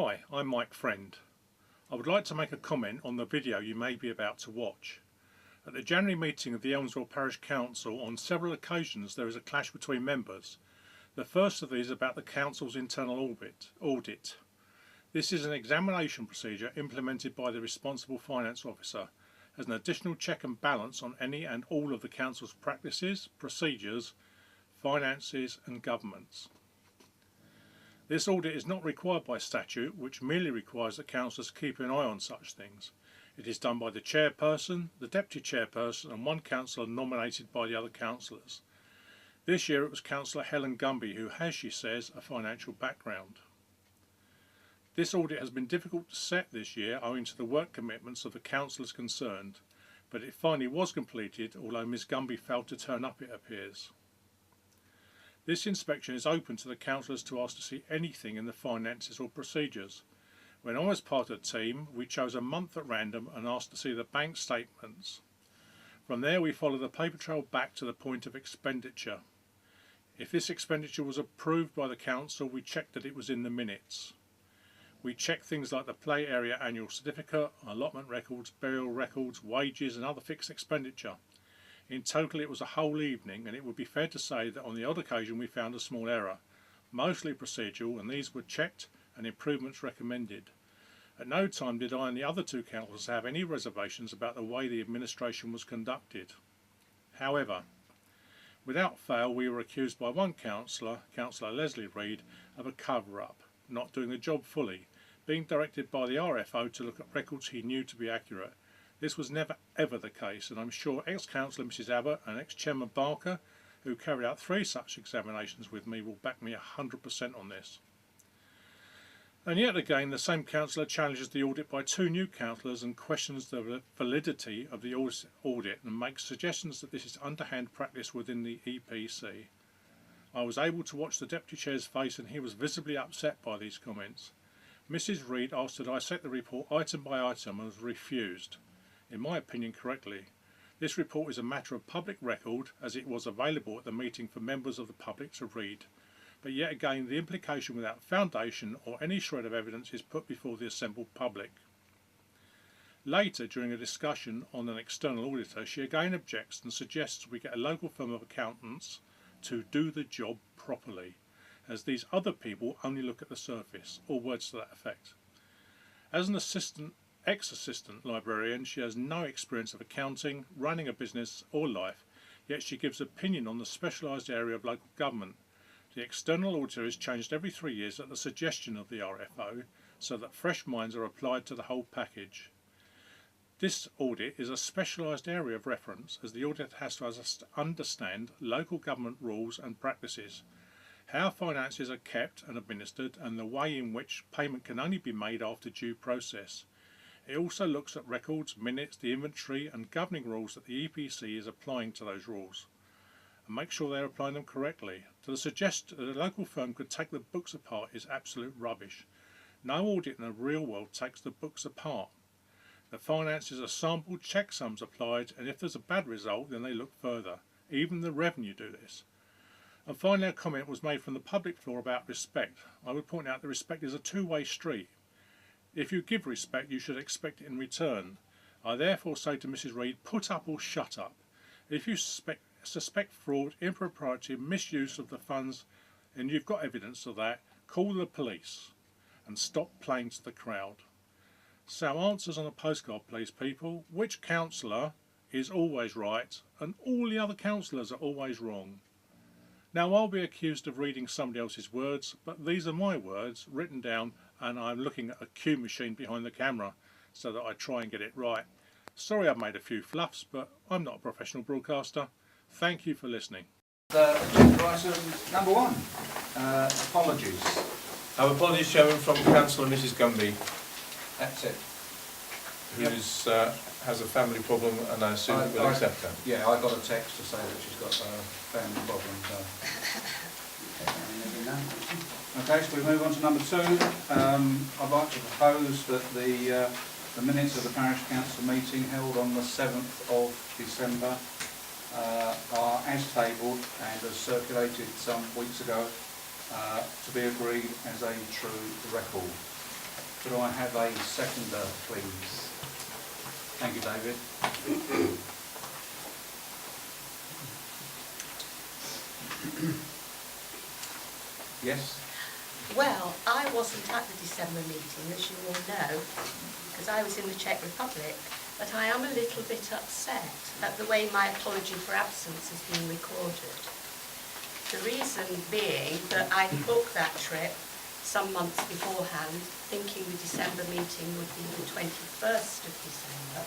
Hi, I'm Mike Friend. I would like to make a comment on the video you may be about to watch. At the January meeting of the Elmswell Parish Council, on several occasions there is a clash between members. The first of these is about the Council's internal audit. This is an examination procedure implemented by the responsible finance officer as an additional check and balance on any and all of the Council's practices, procedures, finances and governments. This audit is not required by statute, which merely requires that councillors keep an eye on such things. It is done by the chairperson, the deputy chairperson and one councillor nominated by the other councillors. This year it was Councillor Helen Gumby who has, she says, a financial background. This audit has been difficult to set this year owing to the work commitments of the councillors concerned, but it finally was completed, although Ms Gumby failed to turn up, it appears. This inspection is open to the councillors to ask to see anything in the finances or procedures. When I was part of the team, we chose a month at random and asked to see the bank statements. From there we follow the paper trail back to the point of expenditure. If this expenditure was approved by the council, we checked that it was in the minutes. We checked things like the play area annual certificate, allotment records, burial records, wages and other fixed expenditure. In total it was a whole evening, and it would be fair to say that on the odd occasion we found a small error, mostly procedural, and these were checked and improvements recommended. At no time did I and the other two councillors have any reservations about the way the administration was conducted. However, without fail we were accused by one councillor, Councillor Leslie Reid, of a cover-up, not doing the job fully, being directed by the RFO to look at records he knew to be accurate. This was never ever the case, and I'm sure ex-councillor Mrs Abbott and ex-chairman Barker, who carried out 3 such examinations with me, will back me 100% on this. And yet again the same councillor challenges the audit by 2 new councillors and questions the validity of the audit and makes suggestions that this is underhand practice within the EPC. I was able to watch the Deputy Chair's face, and he was visibly upset by these comments. Mrs Reid asked to dissect the report item by item and was refused. In my opinion correctly. This report is a matter of public record, as it was available at the meeting for members of the public to read. But yet again the implication without foundation or any shred of evidence is put before the assembled public. Later, during a discussion on an external auditor, she again objects and suggests we get a local firm of accountants to do the job properly, as these other people only look at the surface, or words to that effect. As an ex-assistant librarian, she has no experience of accounting, running a business or life, yet she gives opinion on the specialised area of local government. The external auditor is changed every 3 years at the suggestion of the RFO, so that fresh minds are applied to the whole package. This audit is a specialised area of reference, as the auditor has to understand local government rules and practices, how finances are kept and administered, and the way in which payment can only be made after due process. It also looks at records, minutes, the inventory and governing rules that the EPC is applying to those rules, and make sure they are applying them correctly. To suggest that a local firm could take the books apart is absolute rubbish. No audit in the real world takes the books apart. The finances are sampled, checksums applied, and if there's a bad result then they look further. Even the revenue do this. And finally a comment was made from the public floor about respect. I would point out that respect is a two-way street. If you give respect, you should expect it in return. I therefore say to Mrs Reid, put up or shut up. If you suspect fraud, impropriety, misuse of the funds, and you've got evidence of that, call the police and stop playing to the crowd. So answers on a postcard, please, people. Which councillor is always right and all the other councillors are always wrong? Now I'll be accused of reading somebody else's words, but these are my words written down, and I'm looking at a cue machine behind the camera so that I try and get it right. Sorry I've made a few fluffs, but I'm not a professional broadcaster. Thank you for listening. Agenda item number 1, apologies. Our apologies, Chairman, from Councillor Mrs Gumby, That's it. who has a family problem, and I assume will accept that. Yeah, I got a text to say that she's got a family problem. Okay, so we move on to number 2. I'd like to propose that the minutes of the Parish Council meeting held on the 7th of December are as tabled and as circulated some weeks ago to be agreed as a true record. Could I have a seconder, please? Thank you, David. Yes? Well, I wasn't at the December meeting, as you all know, because I was in the Czech Republic, but I am a little bit upset at the way my apology for absence has been recorded. The reason being that I booked that trip some months beforehand, thinking the December meeting would be the 21st of December,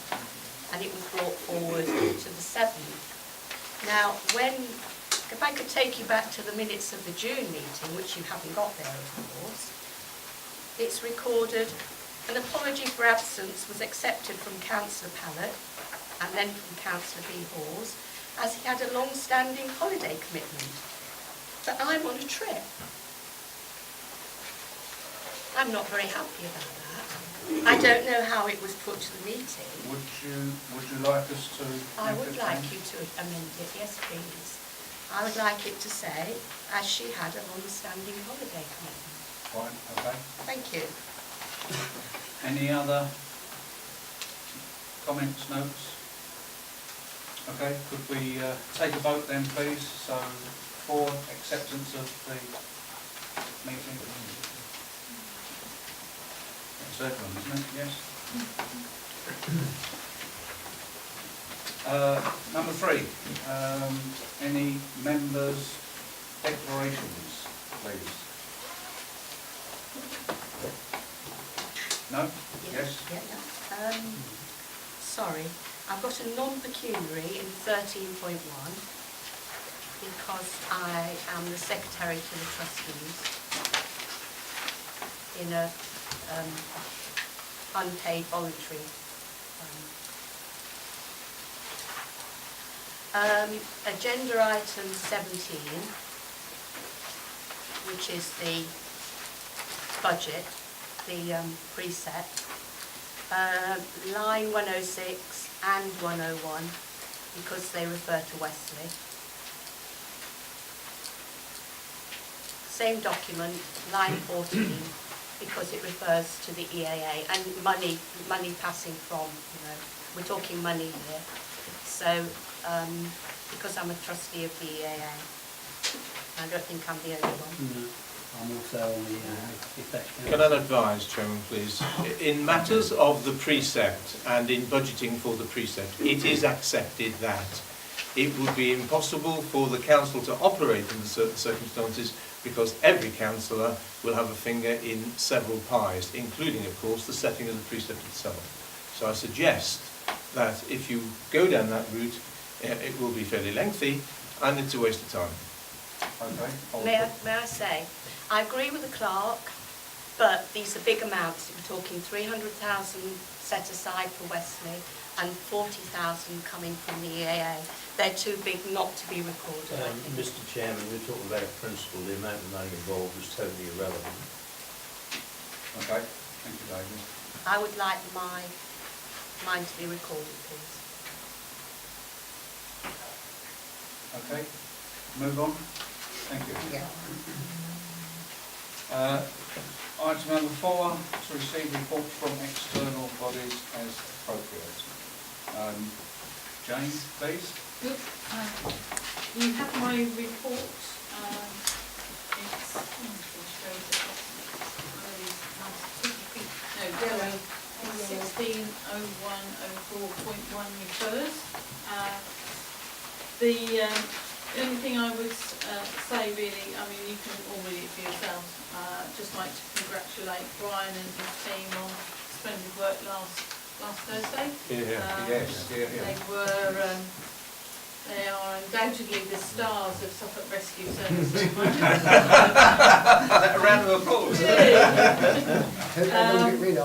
and it was brought forward to the 7th. Now, if I could take you back to the minutes of the June meeting, which you haven't got there, of course, it's recorded, an apology for absence was accepted from Councillor Pallett and then from Councillor B. Hawes, as he had a long-standing holiday commitment. But I'm on a trip. I'm not very happy about that. I don't know how it was put to the meeting. Would you like us to? I would like you to amend it, yes please. I would like it to say, as she had a long-standing holiday commitment. Fine, okay. Thank you. Any other comments, notes? Okay, could we take a vote then, please? So, for acceptance of the meeting? That's everyone, isn't it? Yes. Number 3, any members' declarations, please? No? Yes? Yeah, yeah. Sorry, I've got a non-pecuniary in 13.1 because I am the secretary to the trustees in a unpaid voluntary agenda item 17, which is the budget, the precept, line 106 and 101, because they refer to Wesley. Same document, line 14, because it refers to the EAA and money passing from, we're talking money here. So, because I'm a trustee of the EAA, I don't think I'm the only one. No, I'm also on the effect. Can I advise, Chairman, please? In matters of the precept and in budgeting for the precept, it is accepted that it would be impossible for the council to operate in certain circumstances because every councillor will have a finger in several pies, including, of course, the setting of the precept itself. So I suggest that if you go down that route, it will be fairly lengthy and it's a waste of time. Okay. May I say, I agree with the clerk, but these are big amounts. We're talking 300,000 set aside for Wesley and 40,000 coming from the EAA. They're too big not to be recorded, I think. Mr. Chairman, we're talking about a principle. The amount of money involved is totally irrelevant. Okay, thank you, David. I would like mine to be recorded, please. Okay, move on. Thank you. Yeah. Item number 4, to receive reports from external bodies as appropriate. Jane, please. Good. You have my report. It's 160104.1 refers. The only thing I would say really, I mean you can all read it for yourselves, just like to congratulate Brian and his team on splendid work last Thursday. Yes. They are undoubtedly the stars of Suffolk Rescue Service. Is that a round of applause? And I went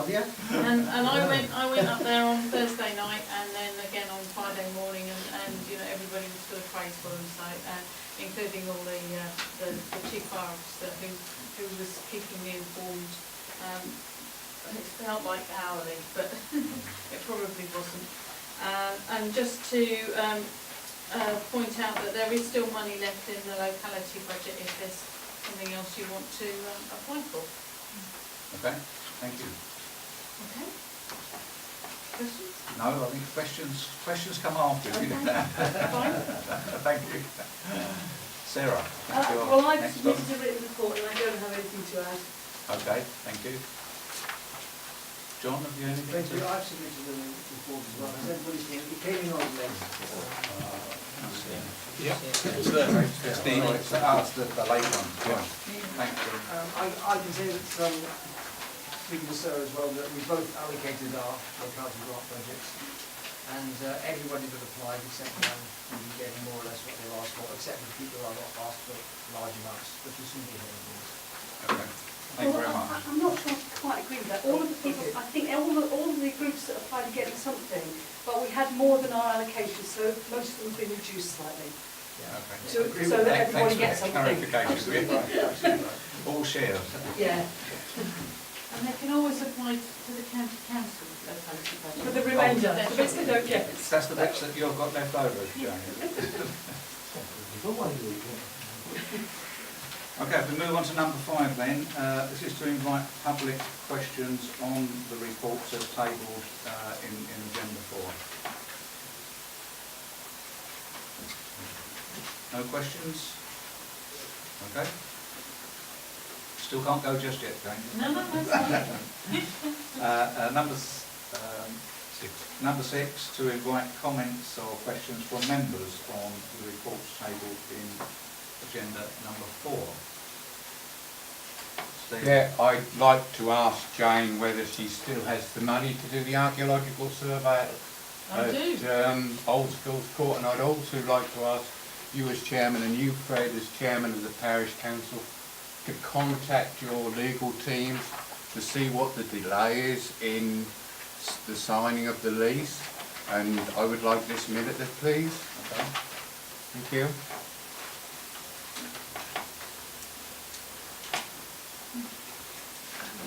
up there on Thursday night and then again on Friday morning and everybody was full of praise for them, so including all the chief fire officer who was keeping me informed. It felt like hourly, but it probably wasn't. And just to point out that there is still money left in the locality budget if there's something else you want to apply for. Okay, thank you. Okay. Questions? No, I think questions come after. Okay. Fine. Thank you. Sarah. you're Well, I've next submitted on. a written report and I don't have anything to add. Okay, thank you. John, have you anything Thank you. to I've submitted a report as well. Has everybody seen it? It came in on the Yeah, it's there. It's the, It's the late one. Yeah. Thank you. I can say that speaking to Sarah as well, that we both allocated our locality grant budgets, and everybody that applied except one will be getting more or less what they've asked for, except for people that have asked for large amounts, but you'll soon be hearing more. Okay. Thank you very much. I'm not sure I quite agree with that. All of the people, I think all of the groups that applied are getting something, but we had more than our allocation, so most of them have been reduced slightly. Okay. So that everybody gets something. Clarification. Absolutely. Absolutely. All shares. Yeah, And they can always apply to the county council locality budget. for the remainder, the bits they don't get. That's the bits that you've got left over, Jane. Okay, if we move on to number 5 then, this is to invite public questions on the reports as tabled in Agenda 4. No questions? Okay. Still can't go just yet, Jane. No, that's fine. Number 6, to invite comments or questions from members on the reports tabled in agenda number 4. Steve? Yeah, I'd like to ask Jane whether she still has the money to do the archaeological survey I do. at Old Schools Court, and I'd also like to ask you as chairman and you, Fred, as chairman of the parish council, to contact your legal teams to see what the delay is in the signing of the lease, and I would like this minuted, please. Okay. Thank you.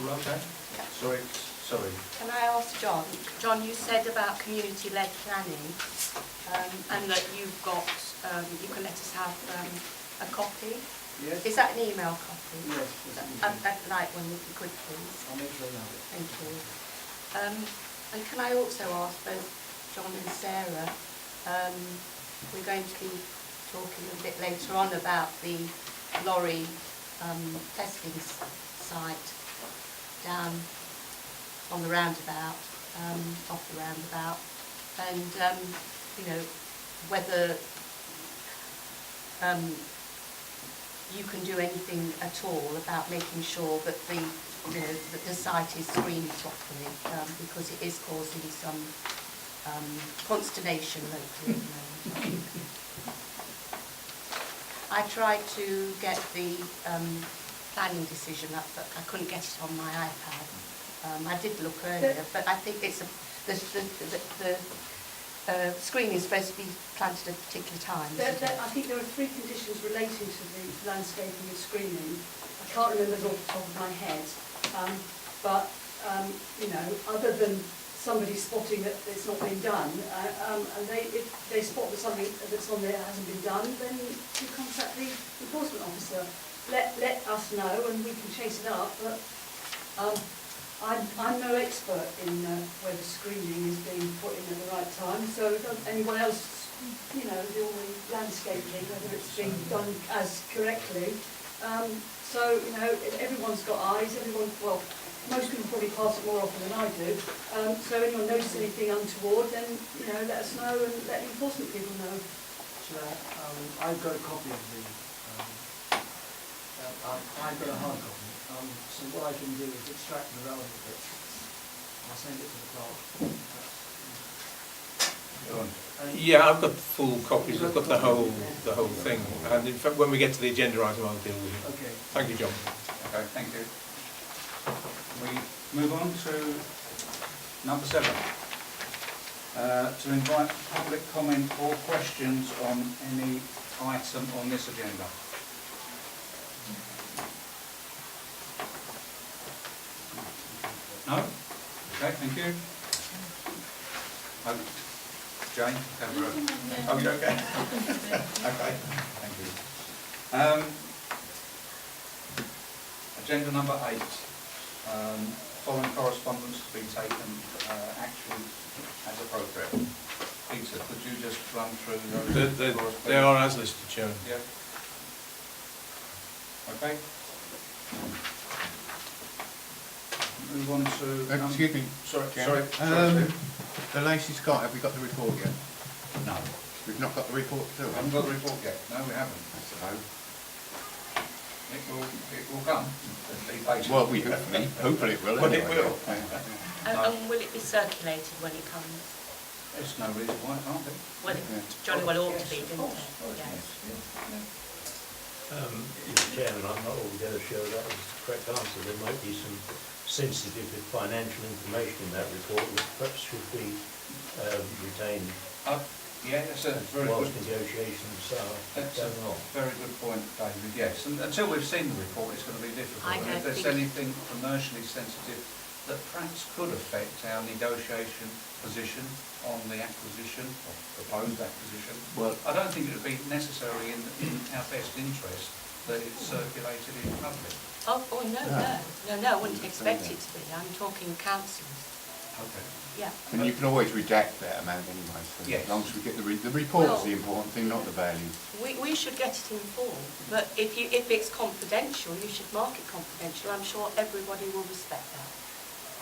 All okay? Sorry. Can I ask John? John, you said about community-led planning, and that you've got, you can let us have a copy. Yes? Is that an email copy? Yes. I'd like one if you could, please. I'll make sure you have it. Thank you. And can I also ask both John and Sarah, we're going to be talking a bit later on about the lorry testing site down on the roundabout, off the roundabout, and you know, whether you can do anything at all about making sure that the site is screened properly, because it is causing some consternation locally at the moment. I tried to get the planning decision up, but I couldn't get it on my iPad. I did look earlier, but I think it's the screen is supposed to be planted at a particular time. I think there are 3 conditions relating to the landscaping and screening. I can't remember them off the top of my head, but you know, other than somebody spotting that it's not been done, and if they spot that something that's on there hasn't been done, then you contact the enforcement officer. Let us know and we can chase it up. But I'm no expert in whether screening is being put in at the right time. So anyone else, you know, do all the landscaping, whether it's being done as correctly. So you know, everyone's got eyes. Most people probably pass it more often than I do. So anyone notices anything untoward, then you know, let us know and let the enforcement people know. Chair, I've got a copy of the, I've got a hard copy. So what I can do is extract the relevant bits. I'll send it to the clerk. Go on. yeah, I've got full copies, I've got the whole thing, and in fact when we get to the agenda item I'll deal with it. Okay. Thank you, John. Okay, thank you. We move on to number 7. To invite public comment or questions on any item on this agenda. No? Okay, thank you. Jane, over. Oh, you're okay? Okay, thank you. Agenda number 8. following correspondence to be taken action as appropriate. Peter, could you just run through those? They are as listed, Chairman. Yeah. Okay. Move on to... Excuse me. Sorry, Chairman. sorry. The Lacey Scott, have we got the report yet? No. We've not got the report We too. haven't got the report yet. No, we haven't. That's a no. It will come. Be patient. Well, hopefully it will. Well, it anyway. will. And will it be circulated when it comes? There's no reason why it can't be. Well, it Yeah. jolly well ought to be, Of didn't course. it? Yes. Mr. Chairman, I'm not altogether sure that is the correct answer. There might be some sensitive financial information in that report which perhaps should be retained Yeah, that's a very whilst good, negotiations are that's a going on. very good point, David, yes. And until we've seen the report, it's going to be difficult. I And don't if there's think- anything commercially sensitive that perhaps could affect our negotiation position on the acquisition, or proposed acquisition, Well, I don't think it would be necessarily in our best interest that it's circulated in public. Oh, no, I wouldn't expect it to be. I'm talking councils. Okay. Yeah. and you can always redact that amount anyway, so Yes. as long as we get the report's Well- the important thing, not the value. We should get it in full, but if it's confidential, you should mark it confidential. I'm sure everybody will respect that.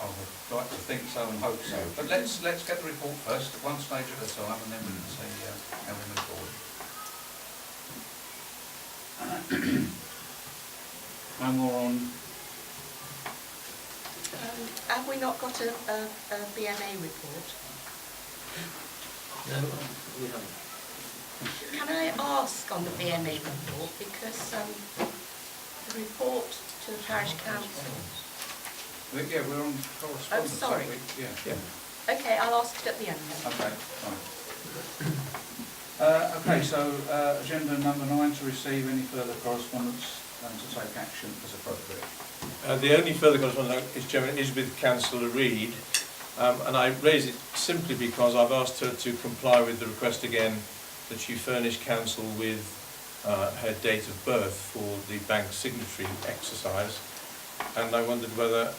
I would like to think so and hope so. But let's get the report first, one stage at a time, and then we can see how we move forward. No more on... Have we not got a BMA report? No, we haven't. Can I ask on the BMA report, because the report to the parish council... Yeah, we're on correspondence. sorry. aren't we? Yeah. Okay, I'll ask it at the end then. Okay, fine. Okay, so agenda number 9, to receive any further correspondence and to take action as appropriate. The only further correspondence, Mr. Chairman, is with Councillor Reid, and I raise it simply because I've asked her to comply with the request again that she furnish council with her date of birth for the bank signatory exercise, and I wondered whether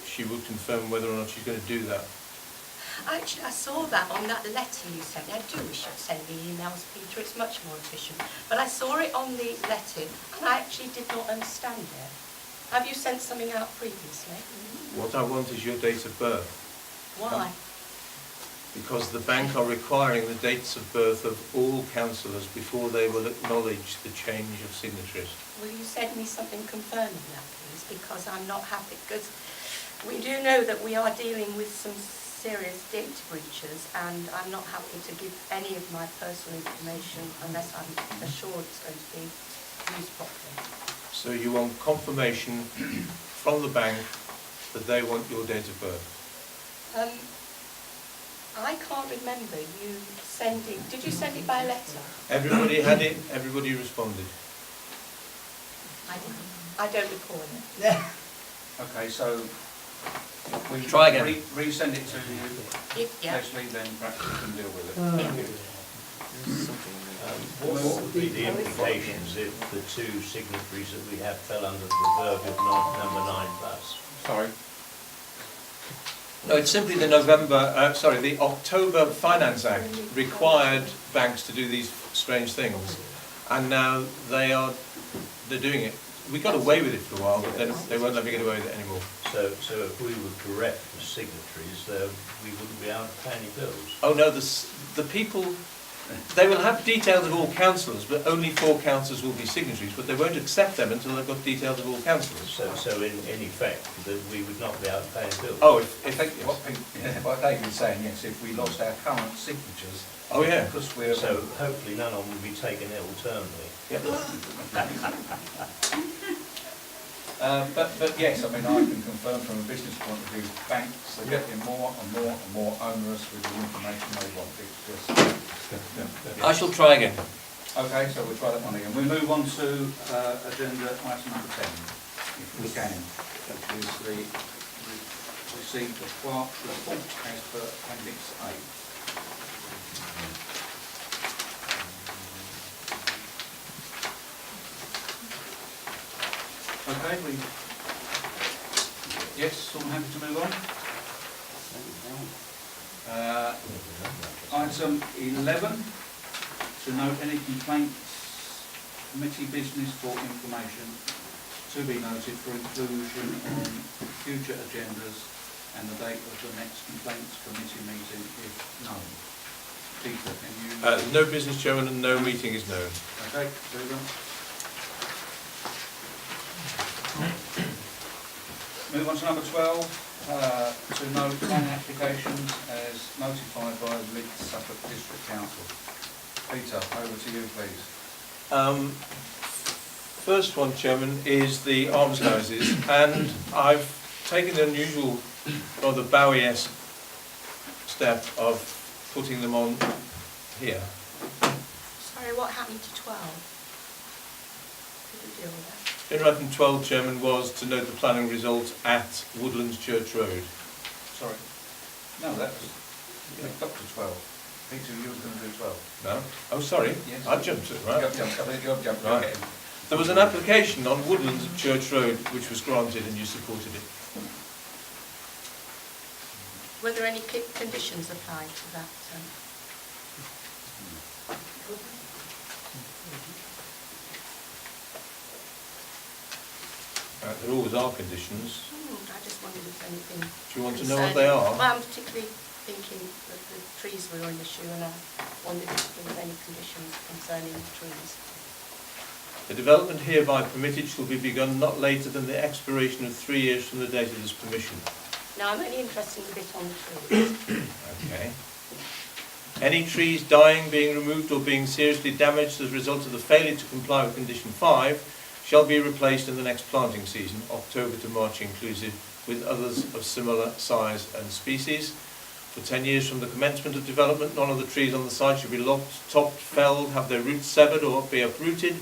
she would confirm whether or not she's going to do that. Actually, I saw that on that letter you sent me. I do wish you'd send me emails, Peter. It's much more efficient. But I saw it on the letter, and I actually did not understand it. Have you sent something out previously? What I want is your date of birth, Why? because the bank are requiring the dates of birth of all councillors before they will acknowledge the change of signatories. Will you send me something confirming that, please? Because I'm not happy. Because we do know that we are dealing with some serious data breaches, and I'm not happy to give any of my personal information unless I'm assured it's going to be used properly. So you want confirmation from the bank that they want your date of birth? I can't remember you sending... Did you send it by letter? Everybody had it, everybody responded. I didn't. I don't recall it. Okay, so if we Try again. resend it to you, Yeah. Leslie, then perhaps we can deal with it. What would be the implications if the two signatories that we have fell under the proverbial number 9 plus? Sorry. No, it's simply the the October Finance Act required banks to do these strange things, and now they're doing it. We got away with it for a while, but then they won't let me get away with it anymore. So if we were correct for signatories, we wouldn't be able to pay any bills. Oh no, the people, they will have details of all councillors, but only 4 councillors will be signatories, but they won't accept them until they've got details of all councillors. So in effect, that we would not be able to pay any bills. Oh, What David's saying, yes, if we lost our current signatures, oh yeah. because we're... So hopefully none of them will be taken ill terminally. But yes, I mean, I can confirm from a business point of view, banks are getting more and more and more onerous with the information they want. It's just... I shall try again. Okay, so we'll try that one again. We move on to agenda item number 10, if we can, which is the receipt of clerk's report as per Appendix A. Okay, Yes, someone happy to move on? Item 11, to note any complaints, committee business for information to be noted for inclusion on future agendas and the date of the next complaints committee meeting if known. Peter, can you... No business, Chairman, and no meeting is known. Okay, move on. Move on to number 12. To note planning applications as notified by the Mid Suffolk District Council. Peter, over to you, please. First one, Chairman, is the almshouses, and I've taken the unusual, rather Bowie-esque step of putting them on here. Sorry, what happened to 12? Did we deal with that? In item 12, Chairman, was to note the planning result at Woodlands Church Road. Sorry. No, that was... Yeah, got to 12. Peter, you were going to do 12. No? Oh, sorry. Yes. I jumped it, right? You've jumped. Right. Okay. There was an application on Woodlands at Church Road which was granted and you supported it. Were there any conditions applied to that? There always are conditions. I just wondered if anything... Do you want to know what they are? Well, I'm particularly thinking that the trees were an issue, and I wondered if there were any conditions concerning the trees. The development hereby permitted shall be begun not later than the expiration of 3 years from the date of this permission. Now, I'm only interested in the bit on the trees. Okay. Any trees dying, being removed or being seriously damaged as a result of the failure to comply with condition 5 shall be replaced in the next planting season, October to March inclusive, with others of similar size and species. For 10 years from the commencement of development, none of the trees on the site should be lopped, topped, felled, have their roots severed or be uprooted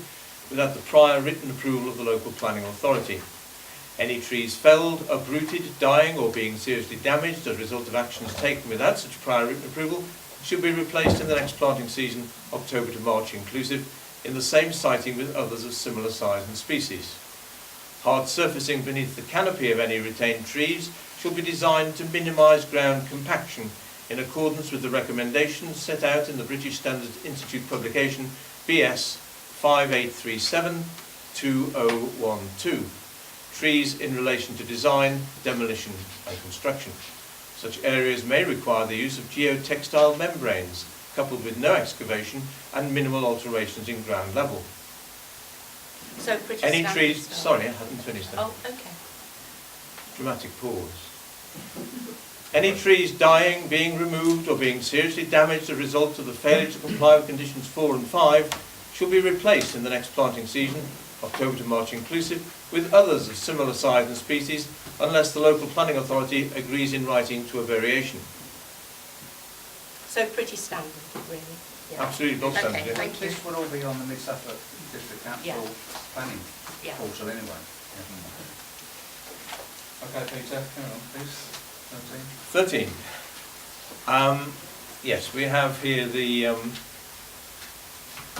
without the prior written approval of the local planning authority. Any trees felled, uprooted, dying or being seriously damaged as a result of actions taken without such prior written approval should be replaced in the next planting season, October to March inclusive, in the same siting with others of similar size and species. Hard surfacing beneath the canopy of any retained trees should be designed to minimise ground compaction in accordance with the recommendations set out in the British Standards Institute publication BS 5837-2012. Trees in relation to design, demolition and construction. Such areas may require the use of geotextile membranes, coupled with no excavation and minimal alterations in ground level. So pretty Any standard trees... stuff. Sorry, I haven't finished that. Oh, okay. Dramatic pause. Any trees dying, being removed or being seriously damaged as a result of the failure to comply with conditions 4 and 5 should be replaced in the next planting season, October to March inclusive, with others of similar size and species, unless the local planning authority agrees in writing to a variation. So pretty standard, really. Yeah. Absolutely, not standard. Okay, Yeah. thank you. This would all be on the Mid Suffolk District Council Yeah. planning Yeah. portal anyway. Okay, Peter, carry on, please. 13. 13. Yes, we have here the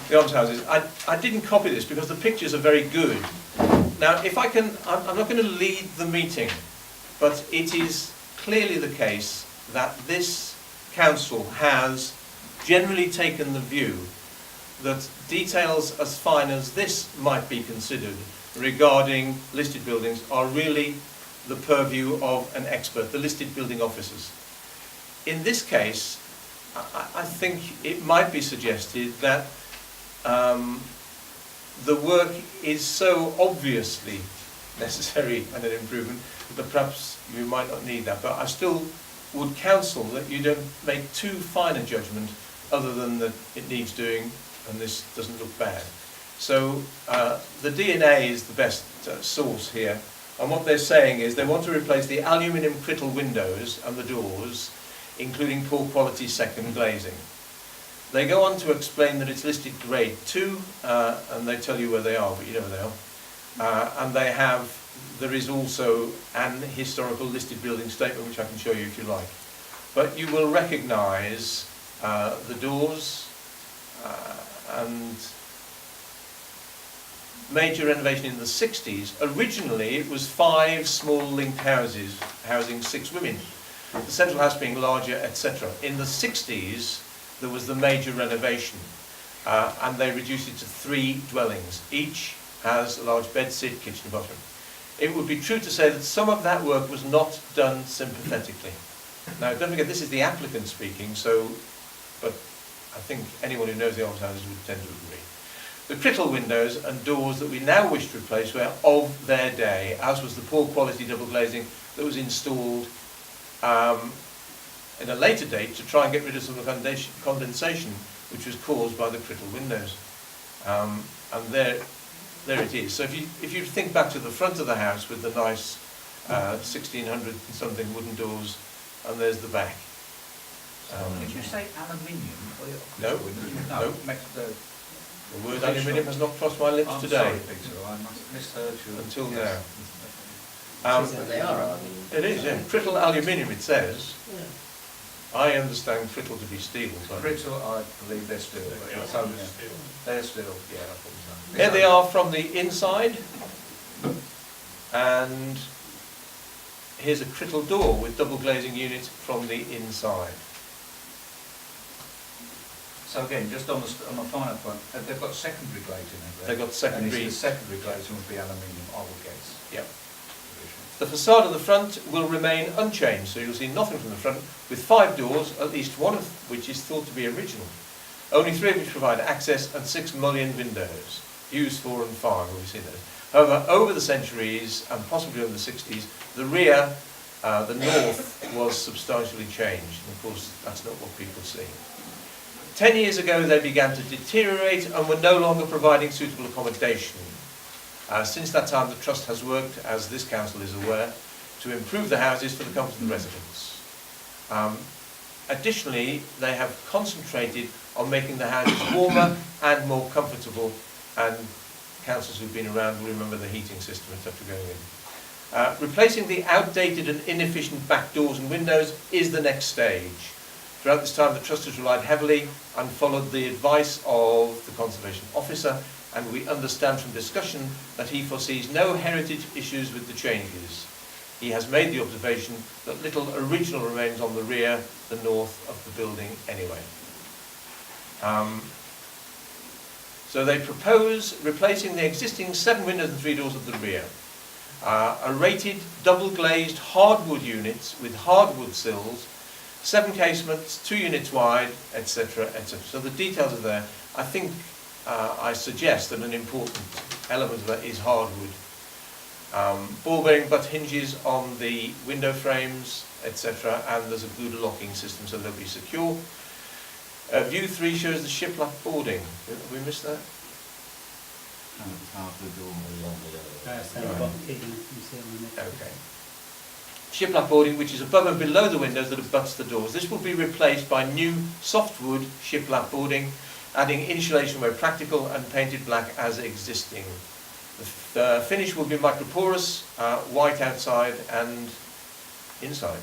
almshouses. I didn't copy this because the pictures are very good. Now, if I can, I'm not going to lead the meeting, but it is clearly the case that this council has generally taken the view that details as fine as this might be considered regarding listed buildings are really the purview of an expert, the listed building officers. In this case, I think it might be suggested that the work is so obviously necessary and an improvement that perhaps you might not need that. But I still would counsel that you don't make too fine a judgment other than that it needs doing and this doesn't look bad. So the DNA is the best source here. And what they're saying is they want to replace the aluminium crittle windows and the doors, including poor quality second glazing. They go on to explain that it's listed grade 2, and they tell you where they are, but you know where they are. And there is also an historical listed building statement, which I can show you if you like. But you will recognise the doors and major renovation in the 60s. Originally it was 5 small linked houses housing 6 women, the central house being larger, etc. In the 60s there was the major renovation, and they reduced it to 3 dwellings. Each has a large bedsit, kitchen, bathroom. It would be true to say that some of that work was not done sympathetically. Now, don't forget, this is the applicant speaking, but I think anyone who knows the old houses would tend to agree. The Crittall windows and doors that we now wish to replace were of their day, as was the poor quality double glazing that was installed in a later date to try and get rid of some of the condensation which was caused by the Crittall windows. And there it is. So if you think back to the front of the house with the nice 1600 something wooden doors, and there's the back. Did you say aluminium? No, no. The word aluminium has not crossed my lips I'm today. sorry, Peter, I misheard you. Until Yes. now. They are aluminium. It is, yeah. Crittall aluminium, it says. I understand Crittall to be steel. So. Crittall, I believe they're steel. Yeah, So, steel. they're steel, yeah, I thought so. Here they are from the inside. And here's a Crittall door with double glazing unit from the inside. So again, just on the final point, they've got secondary glazing, have they? They've got secondary. And the secondary glazing would be aluminium, I would guess. Yep. The facade of the front will remain unchanged, so you'll see nothing from the front, with 5 doors, at least one of which is thought to be original. Only 3 of which provide access, and 6 mullioned windows. Hughes 4 and 5, we've seen those. However, over the centuries, and possibly in the 60s, the rear, the north, was substantially changed. And of course, that's not what people see. 10 years ago, they began to deteriorate and were no longer providing suitable accommodation. Since that time, the Trust has worked, as this council is aware, to improve the houses for the comfort of the residents. Additionally, they have concentrated on making the houses warmer and more comfortable, and councillors who've been around will remember the heating system, etc. going in. Replacing the outdated and inefficient back doors and windows is the next stage. Throughout this time, the Trust has relied heavily and followed the advice of the Conservation Officer, and we understand from discussion that he foresees no heritage issues with the changes. He has made the observation that little original remains on the rear, the north of the building anyway. So they propose replacing the existing 7 windows and 3 doors of the rear. A rated double glazed hardwood units with hardwood sills, 7 casements, 2 units wide, etc., etc. So the details are there. I think I suggest that an important element of that is hardwood. Ball bearing butt hinges on the window frames, etc., and there's a good locking system so they'll be secure. View 3 shows the shiplap boarding. Have we missed that? Half the door. Okay. Shiplap boarding, which is above and below the windows that abuts the doors. This will be replaced by new softwood shiplap boarding, adding insulation where practical and painted black as existing. The finish will be microporous, white outside and inside.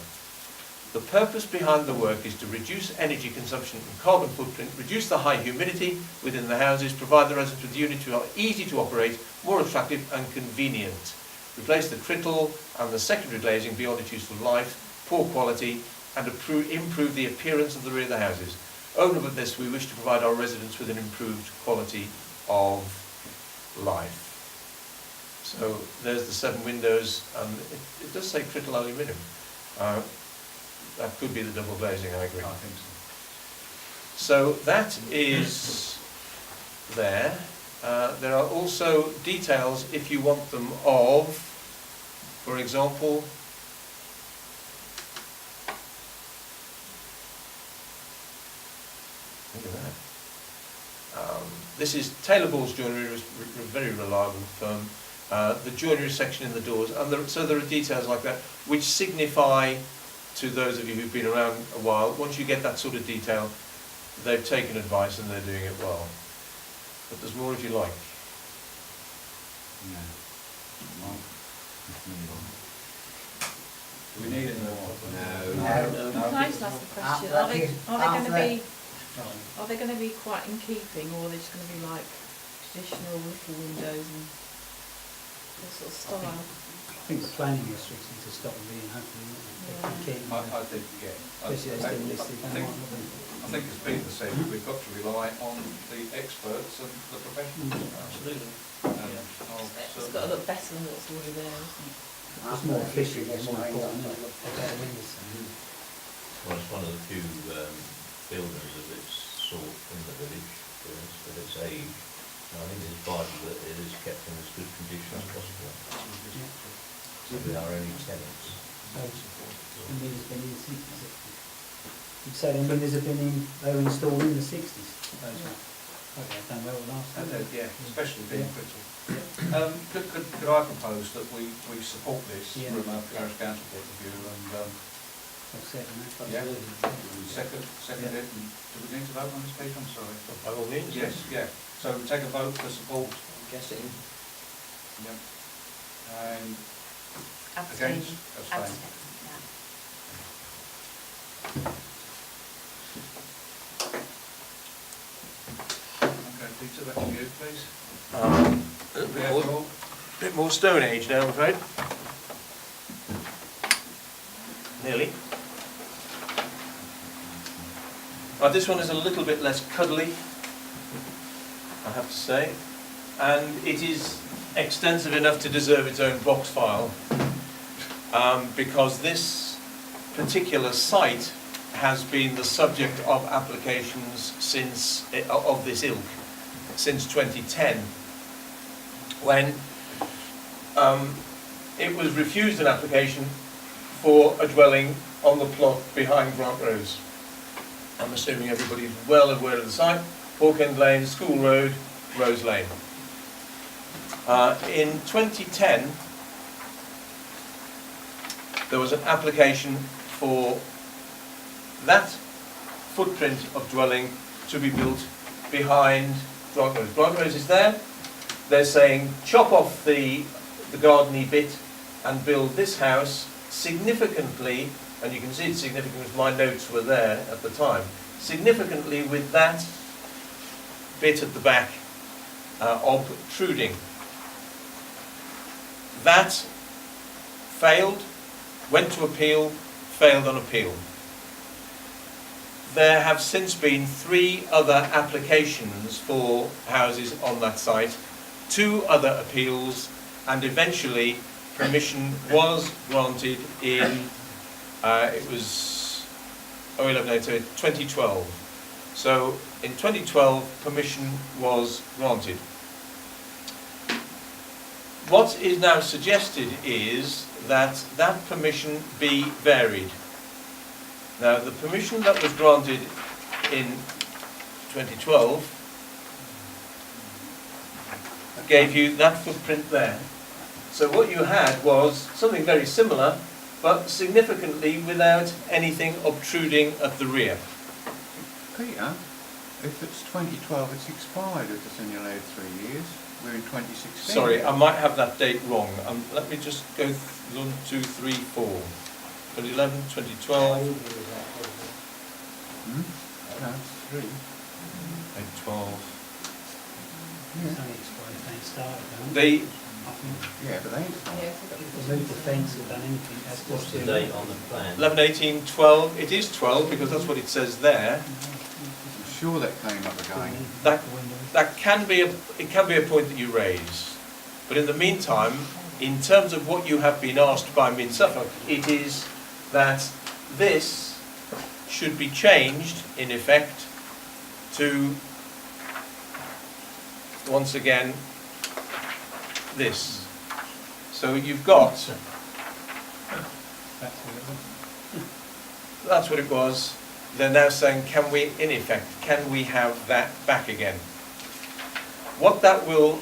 The purpose behind the work is to reduce energy consumption and carbon footprint, reduce the high humidity within the houses, provide the residents with units which are easy to operate, more attractive and convenient. Replace the Crittall and the secondary glazing beyond its useful life, poor quality, and improve the appearance of the rear of the houses. Over this, we wish to provide our residents with an improved quality of life. So there's the 7 windows, and it does say Crittall aluminium. That could be the double glazing, I agree. I think So so. that is there. There are also details, if you want them, of, for example, look at that. This is Taylor Ball's Joinery, a very reliable firm. The joinery section in the doors, and so there are details like that which signify to those of you who've been around a while, once you get that sort of detail, they've taken advice and they're doing it well. But there's more if you like. Do we need any more? No. Can I just ask a question? Are they going to be quite in keeping, or are they just going to be like traditional little windows and all sort of style. I think the planning districts need to stop being happy. I think, yeah. Especially as they listed. I think as Peter said, we've got to rely on the experts and the professionals. Absolutely. It's got to look better than what's already there, isn't it? It's more efficient, it's more important, isn't it? A better windows. Well, it's one of the few buildings of its sort in the village, of its age. And I think it's vital that it is kept in as good condition as possible. So we are only tenants. The windows have been in the 60s. You'd say the windows have been in, they were installed in the 60s. Okay, I've done well last time. Yeah, especially being critical. Could I propose that we support this from a Parish Council point of view and I'll second that. yeah, second it, and do we need to vote on this, Peter? I'm sorry. By all means. Yes, yeah. So we take a vote for support. I'm guessing. Yep. And Abstain. against, abstain. Abstain. Okay, Peter, back to you, please. A bit more Stone Age now, I'm afraid. Nearly. This one is a little bit less cuddly, I have to say, and it is extensive enough to deserve its own box file, because this particular site has been the subject of applications since of this ilk since 2010, when it was refused an application for a dwelling on the plot behind Grant Rose. I'm assuming everybody's well aware of the site. Hawkend Lane, School Road, Rose Lane. In 2010, there was an application for that footprint of dwelling to be built behind Grant Rose. Grant Rose is there. They're saying chop off the gardeny bit and build this house significantly, and you can see it's significant because my notes were there at the time, significantly with that bit at the back obtruding. That failed, went to appeal, failed on appeal. There have since been 3 other applications for houses on that site, 2 other appeals, and eventually permission was granted in, it was 2012. So in 2012, permission was granted. What is now suggested is that that permission be varied. Now, the permission that was granted in 2012 gave you that footprint there. So what you had was something very similar, but significantly without anything obtruding at the rear. Peter, if it's 2012, it's expired if it's only allowed 3 years. We're in 2016. Sorry, I might have that date wrong. Let me just go 1, 2, 3, 4. 2011, 2012. No, it's 3. 12. It's only expired if they started, haven't They, Yeah, but they ain't. they? Moved the fence or done anything, that's What's just the date on the plan? 11, 18, 12. It is 12 because that's what it says there. I'm sure that came up again. That can be a point that you raise. But in the meantime, in terms of what you have been asked by Mid Suffolk, it is that this should be changed, in effect, to, once again, this. So you've got, that's what it was. They're now saying, can we, in effect, can we have that back again? What that will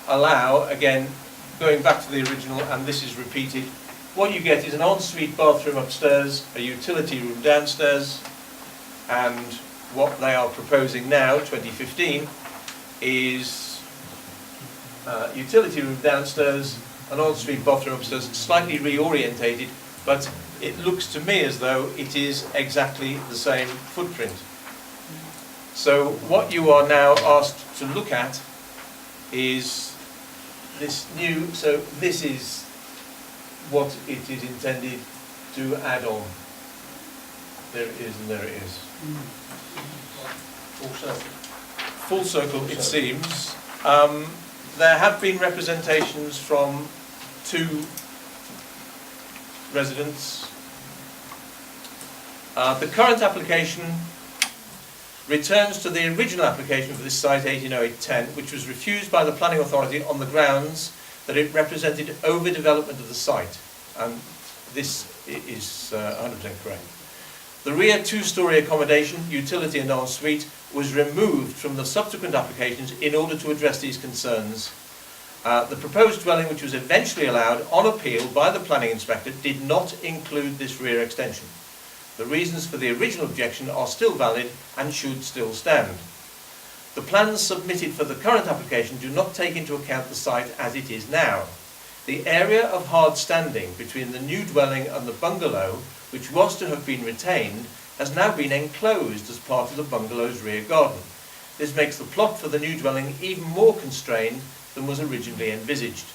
allow, again, going back to the original, and this is repeated, what you get is an ensuite bathroom upstairs, a utility room downstairs, and what they are proposing now, 2015, is utility room downstairs, an ensuite bathroom upstairs, slightly reorientated, but it looks to me as though it is exactly the same footprint. So what you are now asked to look at is this new, so this is what it is intended to add on. There it is and there it is. Full circle. Full circle, it seems. There have been representations from 2 residents. The current application returns to the original application for this site 180810, which was refused by the planning authority on the grounds that it represented overdevelopment of the site, and this is 100% correct. The rear 2-storey accommodation, utility and ensuite was removed from the subsequent applications in order to address these concerns. The proposed dwelling, which was eventually allowed on appeal by the planning inspector, did not include this rear extension. The reasons for the original objection are still valid and should still stand. The plans submitted for the current application do not take into account the site as it is now. The area of hard standing between the new dwelling and the bungalow, which was to have been retained, has now been enclosed as part of the bungalow's rear garden. This makes the plot for the new dwelling even more constrained than was originally envisaged.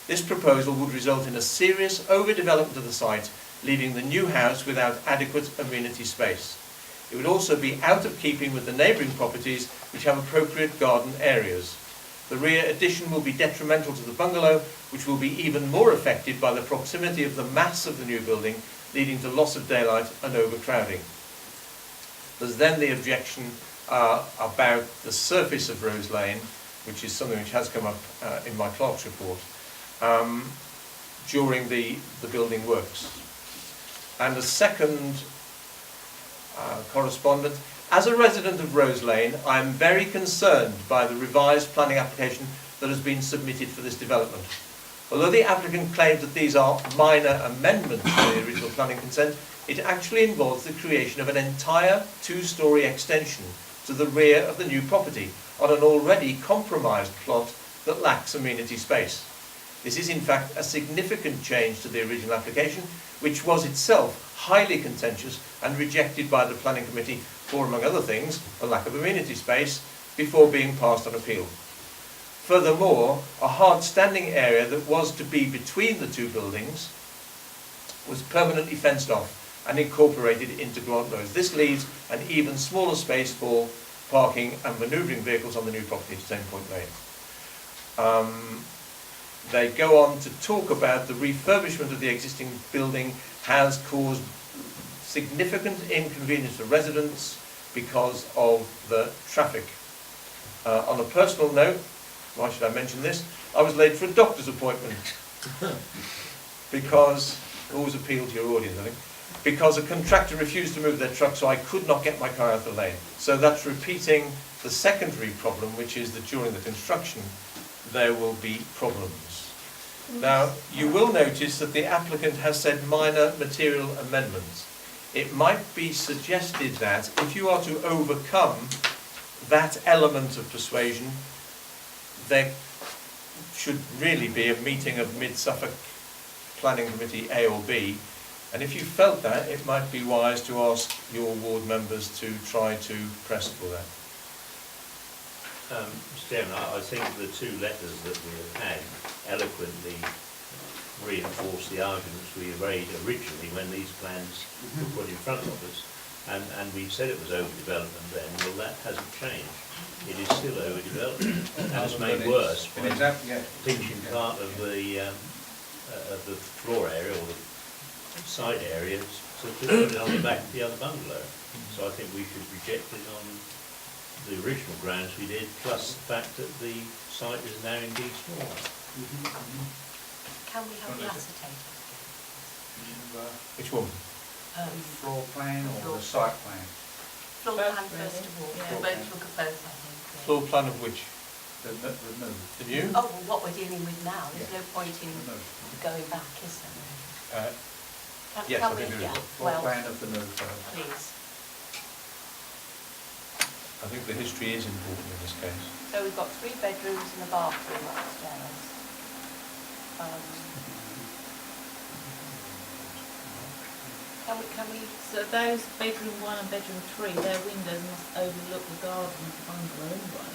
This proposal would result in a serious overdevelopment of the site, leaving the new house without adequate amenity space. It would also be out of keeping with the neighbouring properties which have appropriate garden areas. The rear addition will be detrimental to the bungalow, which will be even more affected by the proximity of the mass of the new building, leading to loss of daylight and overcrowding. There's then the objection about the surface of Rose Lane, which is something which has come up in my clerk's report, during the building works. And a second correspondent: as a resident of Rose Lane, I am very concerned by the revised planning application that has been submitted for this development. Although the applicant claims that these are minor amendments to the original planning consent, it actually involves the creation of an entire 2-storey extension to the rear of the new property on an already compromised plot that lacks amenity space. This is in fact a significant change to the original application, which was itself highly contentious and rejected by the planning committee for, among other things, a lack of amenity space, before being passed on appeal. Furthermore, a hard standing area that was to be between the 2 buildings was permanently fenced off and incorporated into Grant Road. This leaves an even smaller space for parking and manoeuvring vehicles on the new property at Stone Point Lane. They go on to talk about the refurbishment of the existing building has caused significant inconvenience for residents because of the traffic. On a personal note, why should I mention this? I was late for a doctor's appointment because, always appeal to your audience I think, because a contractor refused to move their truck, so I could not get my car out of the lane. So that's repeating the secondary problem, which is that during the construction there will be problems. Now, you will notice that the applicant has said minor material amendments. It might be suggested that if you are to overcome that element of persuasion, there should really be a meeting of Mid-Suffolk Planning Committee A or B, and if you felt that, it might be wise to ask your ward members to try to press for that. Mr. Chairman, I think the 2 letters that we have had eloquently reinforce the arguments we raised originally when these plans were put in front of us. And we said it was overdevelopment then. Well, that hasn't changed. It is still overdevelopment, and it's made worse by pinching part of the floor area or the side area to put it on the back of the other bungalow. So I think we should reject it on the original grounds we did, plus the fact that the site is now indeed smaller. Can we have the acetate? Which one? Floor plan or the site plan? Floor plan first of all. Yeah. We'll both look at both, I think. Floor plan of which? The new. The new? Oh, well, what we're dealing with now, there's no point in The new. going back, is there? Yes, Can I think we, there is. yeah, Floor well, plan of the new first. please. I think the history is important in this case. So we've got 3 bedrooms and a bathroom upstairs. Can we? So those bedroom 1 and bedroom 3, their windows must overlook the garden of the bungalow anyway.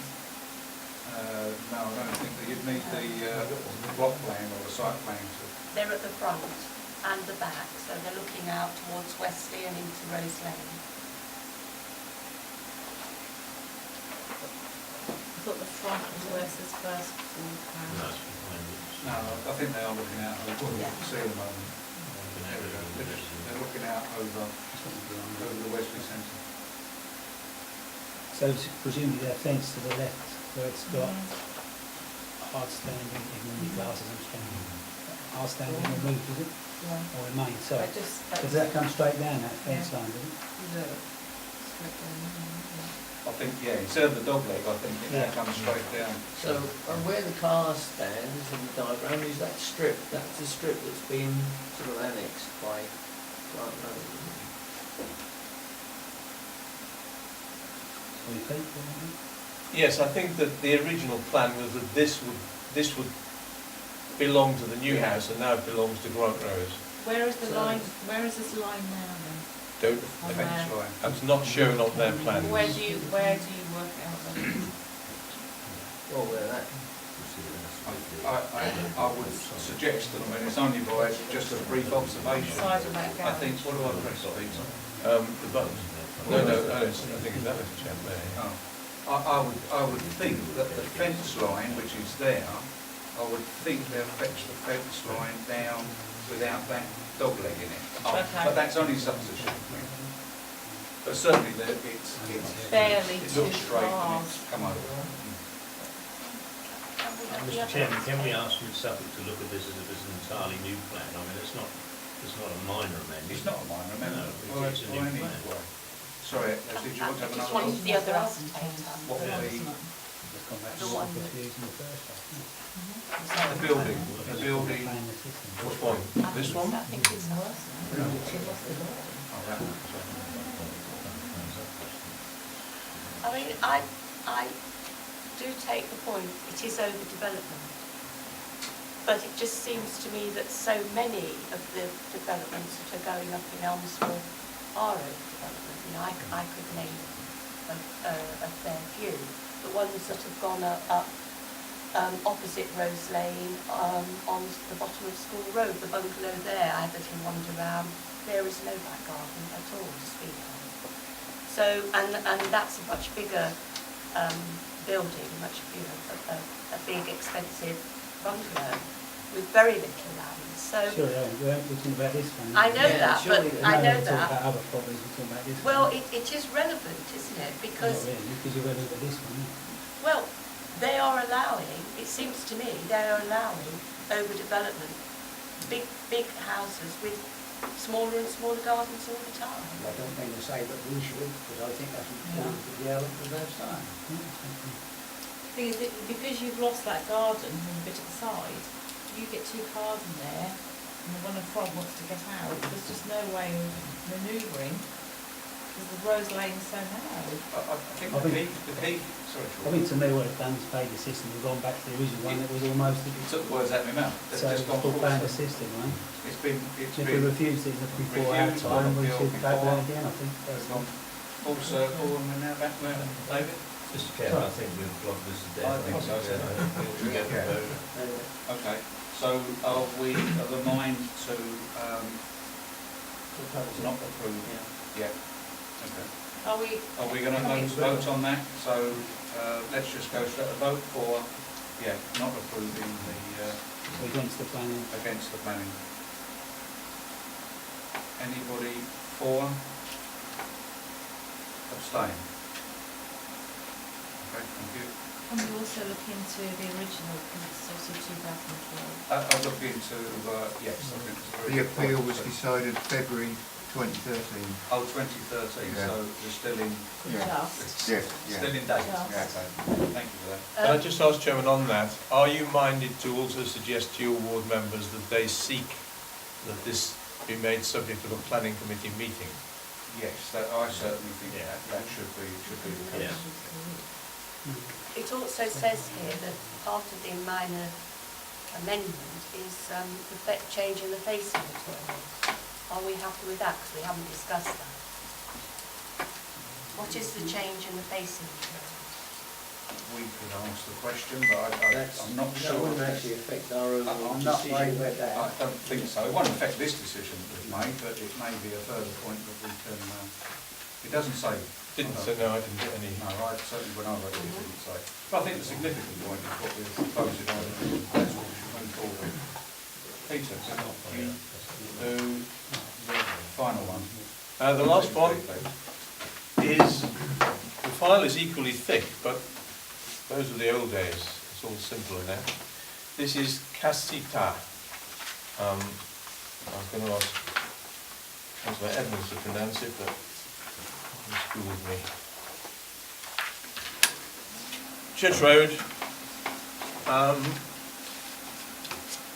No, I don't think that you'd need the block plan or the site plan to... They're at the front and the back, so they're looking out towards Wesley and into Rose Lane. I thought the front was where it says first floor No, house. it's behind it. No, I think they are looking out over what you Yeah. can see at the moment. They're looking out over the Wesley Centre. So presumably their fence to the left, where it's got hard standing, ignore your glasses, I'm standing. Hard standing removed, is it? Yeah. Or remain, so, I just, does that come straight down, that fence line, does it? Look, straight down, I think, yeah, instead of the dog leg, I think it Yeah. comes straight down. So, and where the car stands in the diagram, is that strip, that's the strip that's been sort of annexed by Grant Road, isn't it? 20 feet, or Yes, I think that the original plan was that this would belong to the new house, and now it belongs to Grant Road. Where is the line, where is this line now then? Don't, On Fence there. line. that's not shown on their plans. Where do you work it out then? Well, where that, I would suggest that, I mean, it's only by just a brief observation. Side of that I think, garage? what do I press, Peter? The button. No, I think it's that little chap there. Oh. I would think that the fence line, which is there, I would think they'll fetch the fence line down without that dog leg in it. Okay. But that's only supposition. But certainly it's Barely it two looks straight and cars. it's come over. Mr. Chairman, can we ask Ms. Suffolk to look at this as if it's an entirely new plan? I mean, it's not a minor amendment. It's not a minor amendment. No, it's a new plan. Sorry, did you want to have Just another wanted one? the other ascertained. What would be just gone back to The what one was that- used in the first place, isn't it? the building? The building. Plan the system. Which one? This one? I think it's worse. Oh, that one. I mean, I do take the point, it is overdevelopment. But it just seems to me that so many of the developments that are going up in Elmswell are overdevelopment. You know, I could name a fair few. The ones that have gone up opposite Rose Lane, on the bottom of School Road, the bungalow there, I had a little wander around. There is no back garden at all to speak of. So, and that's a much bigger building, much, you know, a big, expensive bungalow with very little land. So, Sure, yeah, we're talking about this one. I know Yeah, that, but surely I know We're talking that. about other properties, we're talking about this one. Well, it is relevant, isn't it? Because, Not really, because you're relevant to this one, isn't it? well, they are allowing, it seems to me, they are allowing overdevelopment, big houses with smaller and smaller gardens all the time. I don't mean to say that we should, because I think that's important to the element of their time. Thing is, that because you've lost that garden and a bit at the side, you get two cars in there, and the one in front wants to get out, there's just no way of manoeuvring, because the Rose Lane's so narrow. I think the key, sorry, I think to me what they've done is paid the system, we've gone back to the original one that was almost, you took the words out of my mouth. They've so just it's gone called full plan the circle. system, right? It's been, If we refused it before our refused, time, we appeal should go before. down again, I think. It's gone full circle and we're now back where, David? Mr. Chairman, I think we've blocked this to death. I think so, I think we get the vote. Okay, so are we of the mind to not approve? Yeah. Okay. Are we, Are we going to vote on that? So let's just go straight to vote for, not approving So against the planning. against the planning. Anybody for? Abstain? Okay, thank you. can we also look into the original, because it's obviously 2012? I'll look into, yes, I think it's very The good appeal point. was decided February 2013. Oh, 2013, Yeah. so we're still in, Just. Yes, still in date. Just. Yeah, okay. Thank you for that. Can I just ask, Chairman, on that, are you minded to also suggest to your ward members that they seek that this be made subject of a planning committee meeting? Yes, that, I certainly think that should be the case. It also says here that part of the minor amendment is the change in the facing material. Are we happy with that? Because we haven't discussed that. What is the change in the facing material? we could ask the question, but I'm not That sure. wouldn't actually affect our overall I'm not decision. worried about I that. don't think so. It won't affect this decision that we've made, but it may be a further point that we can, it doesn't say. Didn't say, no, I didn't get any. No, I certainly, when I read it, it didn't say. But I think the significant point is what we're proposing on, that's what we should move forward. Peter, can you do the final one? The last one is, the file is equally thick, but those are the old days. It's all simpler now. This is casita. I was going to ask Councillor Edmonds to pronounce it, but he schooled me. Church Road.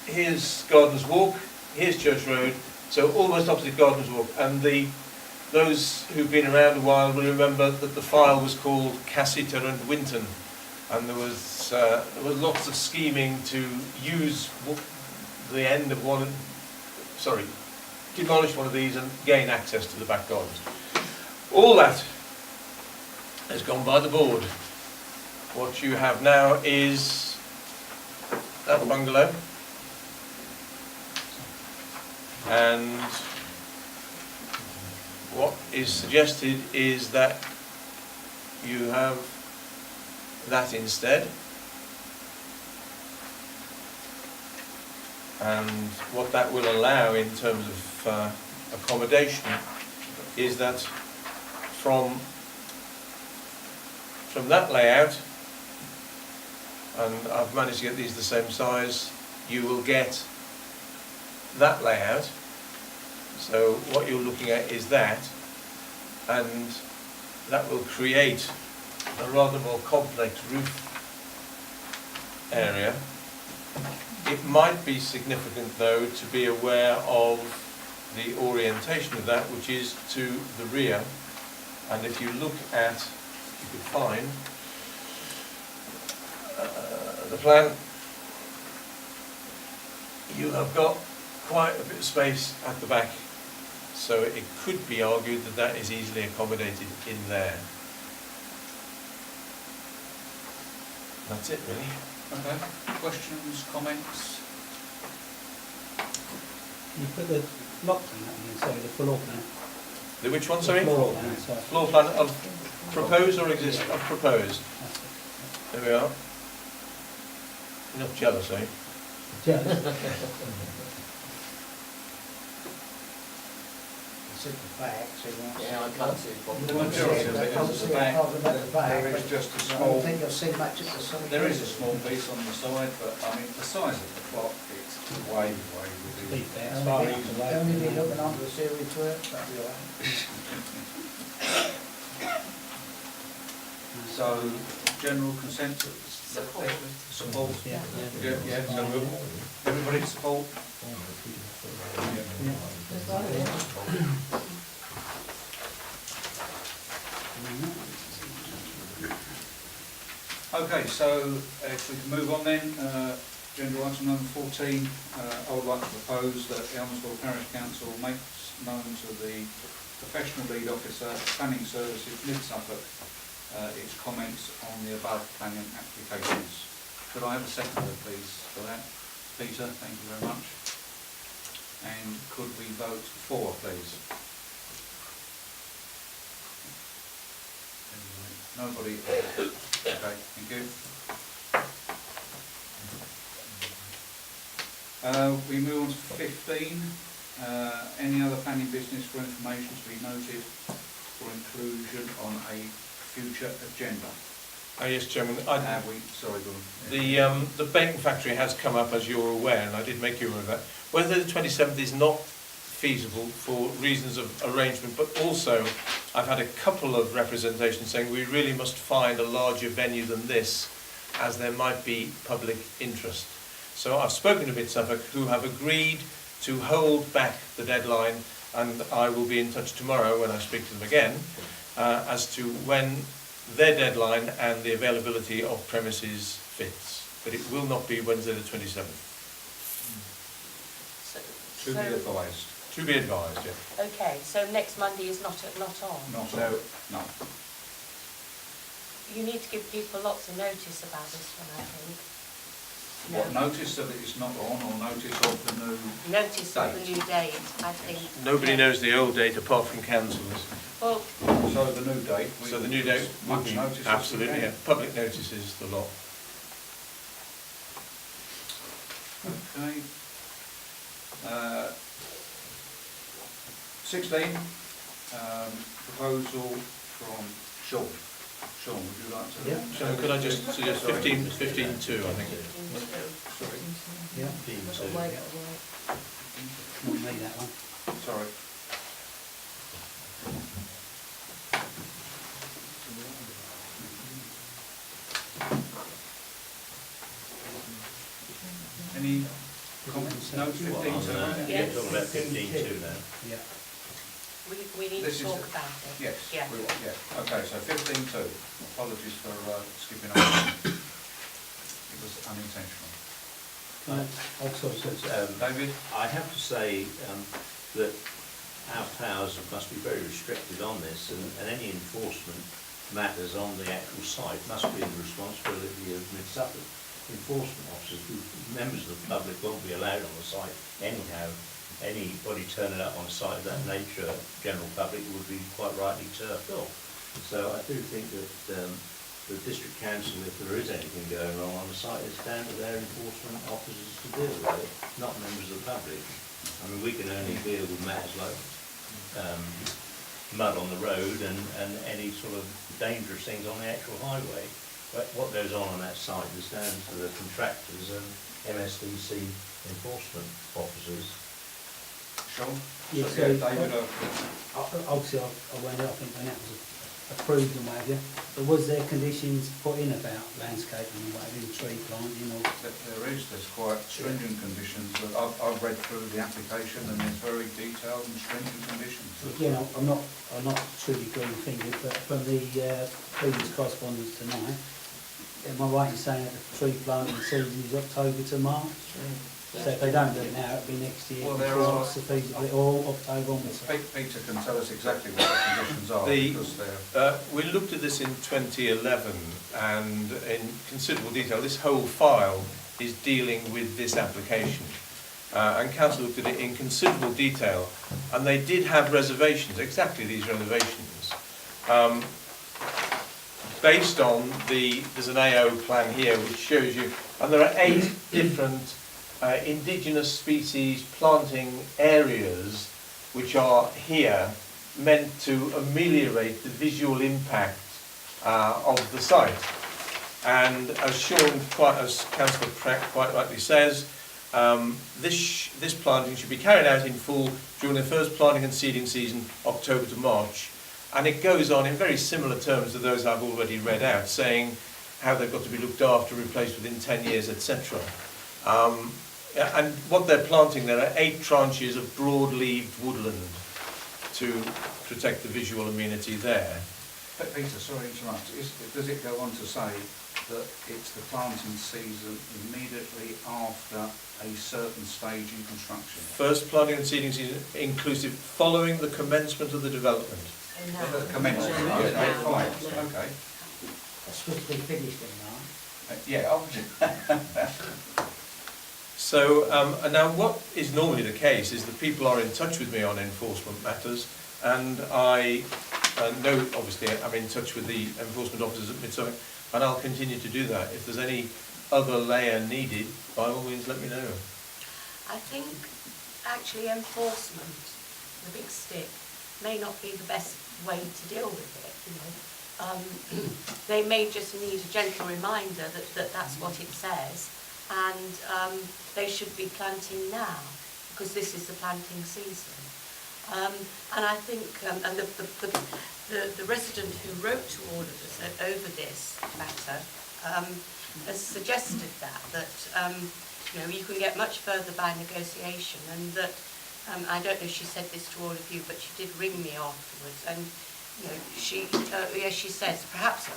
Here's Gardner's Walk. Here's Church Road. So almost opposite Gardner's Walk. And those who've been around a while will remember that the file was called Cassiter and Winton, and there was lots of scheming to use the end of demolish one of these and gain access to the back gardens. All that has gone by the board. What you have now is that bungalow, and what is suggested is that you have that instead, and what that will allow in terms of accommodation is that from that layout, and I've managed to get these the same size, you will get that layout. So what you're looking at is that, and that will create a rather more complex roof area. It might be significant though to be aware of the orientation of that, which is to the rear. And if you look at, you could find the plan, you have got quite a bit of space at the back. So it could be argued that that is easily accommodated in there. That's it, really. Okay. Questions, comments? Can you put the block plan up again, sorry, the floor plan? The which one, sorry? The floor plan, sorry. Floor plan of proposed or exist? Of proposed. There we are. You're not jealous, eh? It's at the back, so you won't see. Yeah, I can't see it properly. The majority of it is at the back. There is just a I small, don't think you'll see much at the side. there is a small piece on the side, but I mean, the size of the plot, it's way within. Deep there, as far Only as be- the way. only be looking onto the series work, that'll be all right. So, general consensus? Support. Support? Yeah. Yeah, so everybody support? Okay, so if we can move on then, agenda item number 14, I would like to propose that Elmswell Parish Council makes known to the professional lead officer, planning services, Mid Suffolk, its comments on the above planning applications. Could I have a seconder, please, for that? Peter, thank you very much. And could we vote for, please? Nobody? Okay, thank you. We move on to 15. Any other planning business for information to be noted for inclusion on a future agenda? Yes, Chairman. Sorry, go on. The bacon factory has come up, as you're aware, and I did make you aware of that. Whether the 27th is not feasible for reasons of arrangement, but also I've had a couple of representations saying we really must find a larger venue than this, as there might be public interest. So I've spoken to Mid Suffolk, who have agreed to hold back the deadline, and I will be in touch tomorrow when I speak to them again, as to when their deadline and the availability of premises fits. But it will not be Wednesday the 27th. To be advised. To be advised, yeah. Okay, so next Monday is not on? No. you need to give people lots of notice about this one, I think. What, notice that it's not on, or notice of the new Notice of the date? new date, I think. Nobody knows the old date apart from councillors. Well, So the new date? So the new date would Much be notice. as we absolutely, can. yeah. Public notice is the lot. Okay. 16, proposal from Sean. Sean, would you like to? Yeah. So could I just suggest 15.2, I think. Sorry. Yeah. Little way, Yeah. little way. Not me, that one. Sorry. Any comments? No, 15 What, on, to Yes. you're talking about 15.2 now? Yeah. we need This to is talk the- about it. Yes, Yeah. we want, yeah. Okay, so 15.2. Apologies for skipping over. It was unintentional. Oh, sorry. David? I have to say that our powers must be very restricted on this, and any enforcement matters on the actual site must be the responsibility of Mid-Suffolk enforcement officers. Members of the public won't be allowed on the site anyhow. Anybody turning up on a site of that nature, general public, would be quite rightly turfed off. So I do think that the district council, if there is anything going wrong on the site, it's down to their enforcement officers to deal with it, not members of the public. I mean, we can only deal with matters like mud on the road and any sort of dangerous things on the actual highway. But what goes on that site is down to the contractors and MSDC enforcement officers. Sean? Yeah, So, so, David, obviously, I went up, I think, when that was approved and what have you, but was there conditions put in about landscaping and whatever, tree planting or? there's quite stringent conditions. I've read through the application and there's very detailed and stringent conditions. Again, I'm not truly green-fingered, but from the previous correspondence tonight, am I right in saying that the tree planting season is October to March? So if they don't do it now, it'll be next year, Well, there before are- it's feasible, or October onwards. Peter can tell us exactly what the conditions are, The- because they're... We looked at this in 2011 and in considerable detail. This whole file is dealing with this application. And council looked at it in considerable detail, and they did have reservations, exactly these reservations. Based on there's an AO plan here which shows you, and there are 8 different indigenous species planting areas which are here meant to ameliorate the visual impact of the site. And as Sean, as Councillor Pratt quite rightly says, this planting should be carried out in full during the first planting and seeding season, October to March. And it goes on in very similar terms to those I've already read out, saying how they've got to be looked after, replaced within 10 years, etc. And what they're planting, there are 8 tranches of broad-leaved woodland to protect the visual amenity there. But Peter, sorry to interrupt, does it go on to say that it's the planting season immediately after a certain stage in construction? First planting and seeding season inclusive following the commencement of the development. Commencement, okay, fine, okay. That's supposed to be finished in March. Yeah, obviously. So, and now what is normally the case is that people are in touch with me on enforcement matters, and I know, obviously, I'm in touch with the enforcement officers at Mid-Suffolk, and I'll continue to do that. If there's any other layer needed, by all means let me know. I think actually enforcement, the big stick, may not be the best way to deal with it, you know. They may just need a gentle reminder that that's what it says, and they should be planting now, because this is the planting season. And I think, and the resident who wrote to all of us over this matter has suggested that you know, you can get much further by negotiation, and that I don't know if she said this to all of you, but she did ring me afterwards, and you know, she says, perhaps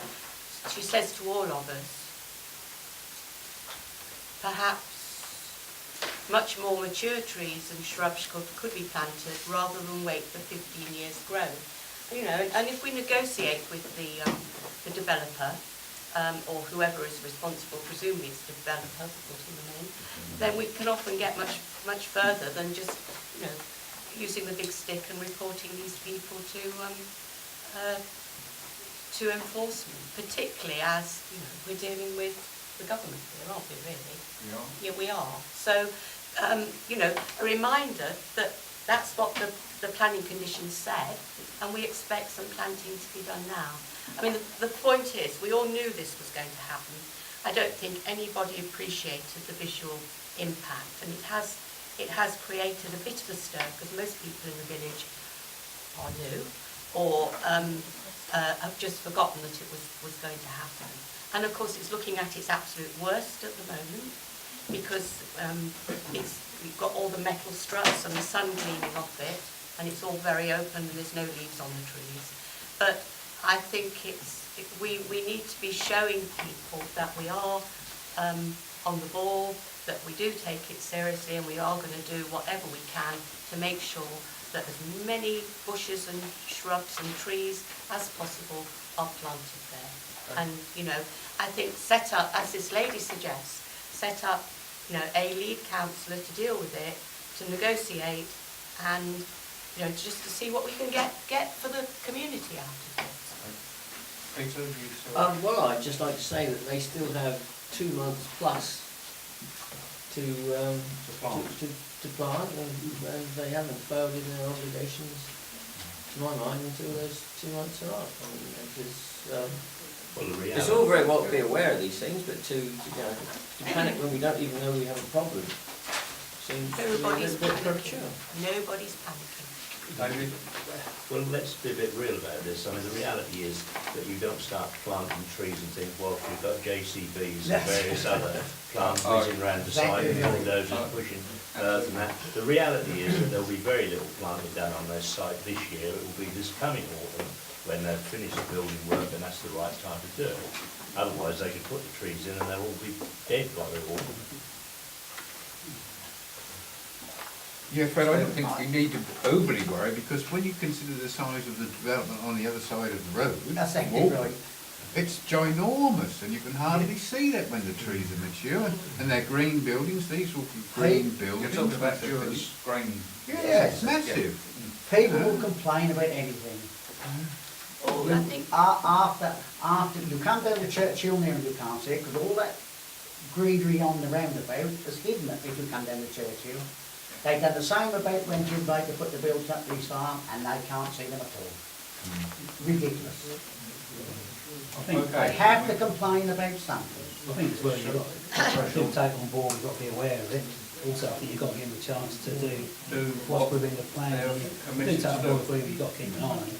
she says to all of us, perhaps much more mature trees and shrubs could be planted rather than wait for 15 years growth. You know, and if we negotiate with the the developer, or whoever is responsible, presumably it's the developer, putting them in, then we can often get much further than just, you know, using the big stick and reporting these people to enforcement, particularly as, you know, we're dealing with the government here, aren't we, really? Yeah, we are. So, you know, a reminder that that's what the planning conditions said, and we expect some planting to be done now. I mean, the point is, we all knew this was going to happen. I don't think anybody appreciated the visual impact, and it has created a bit of a stir, because most people in the village are new, or have just forgotten that it was going to happen. And of course, it's looking at its absolute worst at the moment, because we've got all the metal struts and the sun gleaming off it, and it's all very open and there's no leaves on the trees. But I think we need to be showing people that we are on the ball, that we do take it seriously, and we are going to do whatever we can to make sure that as many bushes and shrubs and trees as possible are planted there. And, you know, I think set up, as this lady suggests, set up, you know, a lead councillor to deal with it, to negotiate, and, you know, just to see what we can get for the community out of it. Peter, you Well, I'd just like to say that they still have 2 months plus to plant, and they haven't failed in their obligations, to my mind, until those 2 months are up. I mean, it's all very well to be aware of these things, but to panic when we don't even know we have a problem seems to be a little bit premature. Nobody's panicking. David? Well, let's be a bit real about this. I mean, the reality is that you don't start planting trees and think, well, you've got JCBs and various other plants whizzing around the side and bulldozers pushing earth and that. The reality is that there'll be very little planting done on their site this year. It will be this coming autumn when they've finished the building work, and that's the right time to do it. Otherwise, they could put the trees in and they'll all be dead by the autumn. Yeah, Fred, I don't think we need to overly worry, because when you consider the size of the development on the other side of the road, That's exactly right. it's ginormous, and you can hardly see that when the trees are mature, and they're green buildings. These will be green buildings. You're talking about Dura's green. Yeah, it's massive. People will complain about anything. I think After you come down to Churchill Hill and you can't see it, because all that greenery on the roundabout is hidden if you come down to Churchill. They've done the same about when Jim Baker put the buildings up this farm, and they can't see them at all. Ridiculous. I think They have to complain about something. I think it's where you've got to take on board, you've got to be aware of it. Also, I think you've got to give them a chance to do what's within the plan. You do take on board, you've got to keep an eye on it.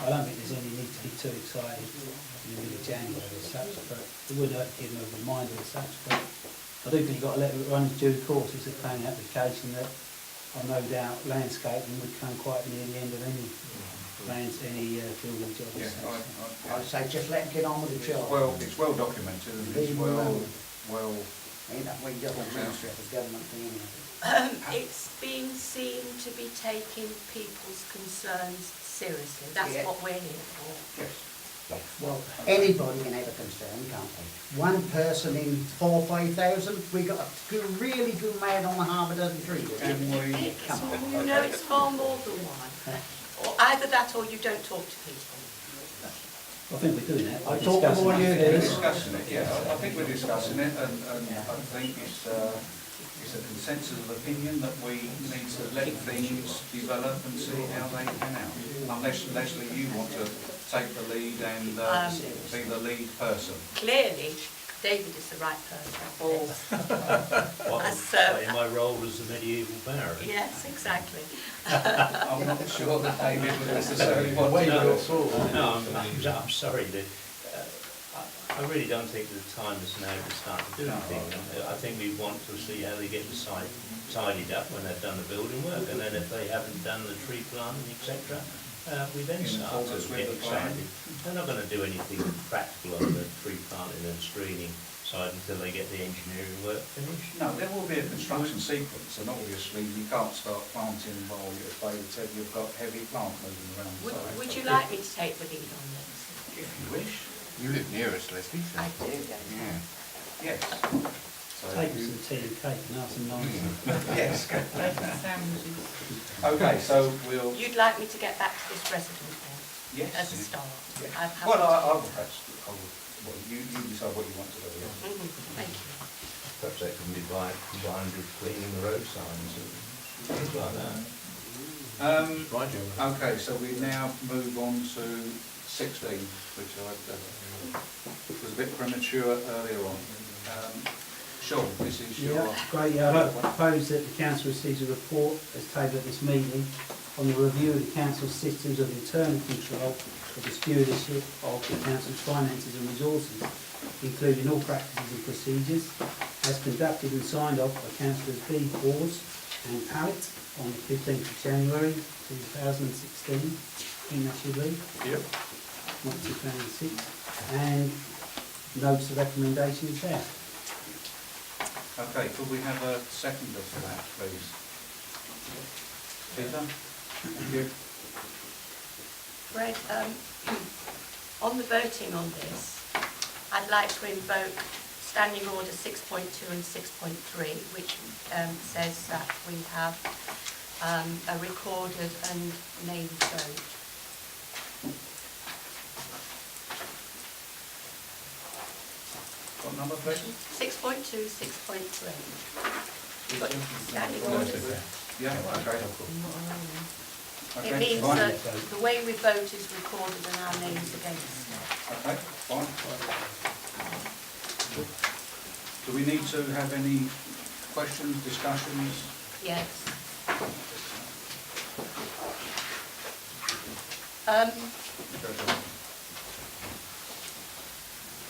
I don't think there's any need to be too excited in the middle of January as such, but it would hurt to give them a reminder as such. But I do think you've got to let it run its due course. It's a planning application that I've no doubt landscaping would come quite near the end of any plans, any building job. Yeah, I'd say just let them get on with the job. It's well documented, and it's well. Ain't that way you don't want ministry of the government thing anyway. it's being seen to be taking people's concerns seriously. That's Yeah. what we're here for. Yes. Well, anybody can have a concern, can't they? One person in 4,000 or 5,000, we got to really go mad on the half a dozen trees. Come on. You know, it's far more than one. Or either that, or you don't talk to people. I think we're doing that. I talk to all you. We're discussing it, yeah. I think we're discussing it, and I think it's a consensus of opinion that we need to let things develop and see how they pan out. Unless, Leslie, you want to take the lead and be the lead person. Clearly, David is the right person. In my role as the medieval baron. Yes, exactly. I'm not sure that David would necessarily want to go forward. No, I'm sorry. I really don't think the time is now to start to do anything. I think we want to see how they get the site tidied up when they've done the building work, and then if they haven't done the tree planting, etc., we then start to get excited. They're not going to do anything practical on the tree planting and screening side until they get the engineering work finished. No, there will be a construction sequence, and obviously you can't start planting while you've got heavy plant moving around the site. Would you like me to take the lead on this? If you wish. You live near us, Leslie. So. I do, don't I? Yeah. Yes. So Take you- some tea and cake and have some nice. Yes. Sandwiches. Okay, so we'll. You'd like me to get back to this resident then, Yes. as a start? Yeah. I've had Well, it. I will perhaps, well, you decide what you want to do, yeah. Mhm, thank you. Perhaps they can be combined with cleaning the road signs and things like that. Right, Joe. Okay, so we now move on to 16, which I was a bit premature earlier on. Sean, this is your... Yeah, great. Yeah, I'd like to propose that the council receives a report as tabled at this meeting on the review of the council's systems of internal control of the stewardship of the council's finances and resources, including all practices and procedures, as conducted and signed off by Councillors B. Hawes and Pallet on the 15th of January 2016. I think that should be, Yep. not 2006. And notes the recommendations there. Okay, could we have a seconder for that, please? Peter? Thank you. Greg, on the voting on this, I'd like to invoke Standing Order 6.2 and 6.3, which says that we have a recorded and named vote. What number, please? 6.2, 6.3. You've got standing orders. Yeah, okay. It Okay, means fine. that the way we vote is recorded and our names against it. Okay, fine. Do we need to have any questions, discussions? Yes.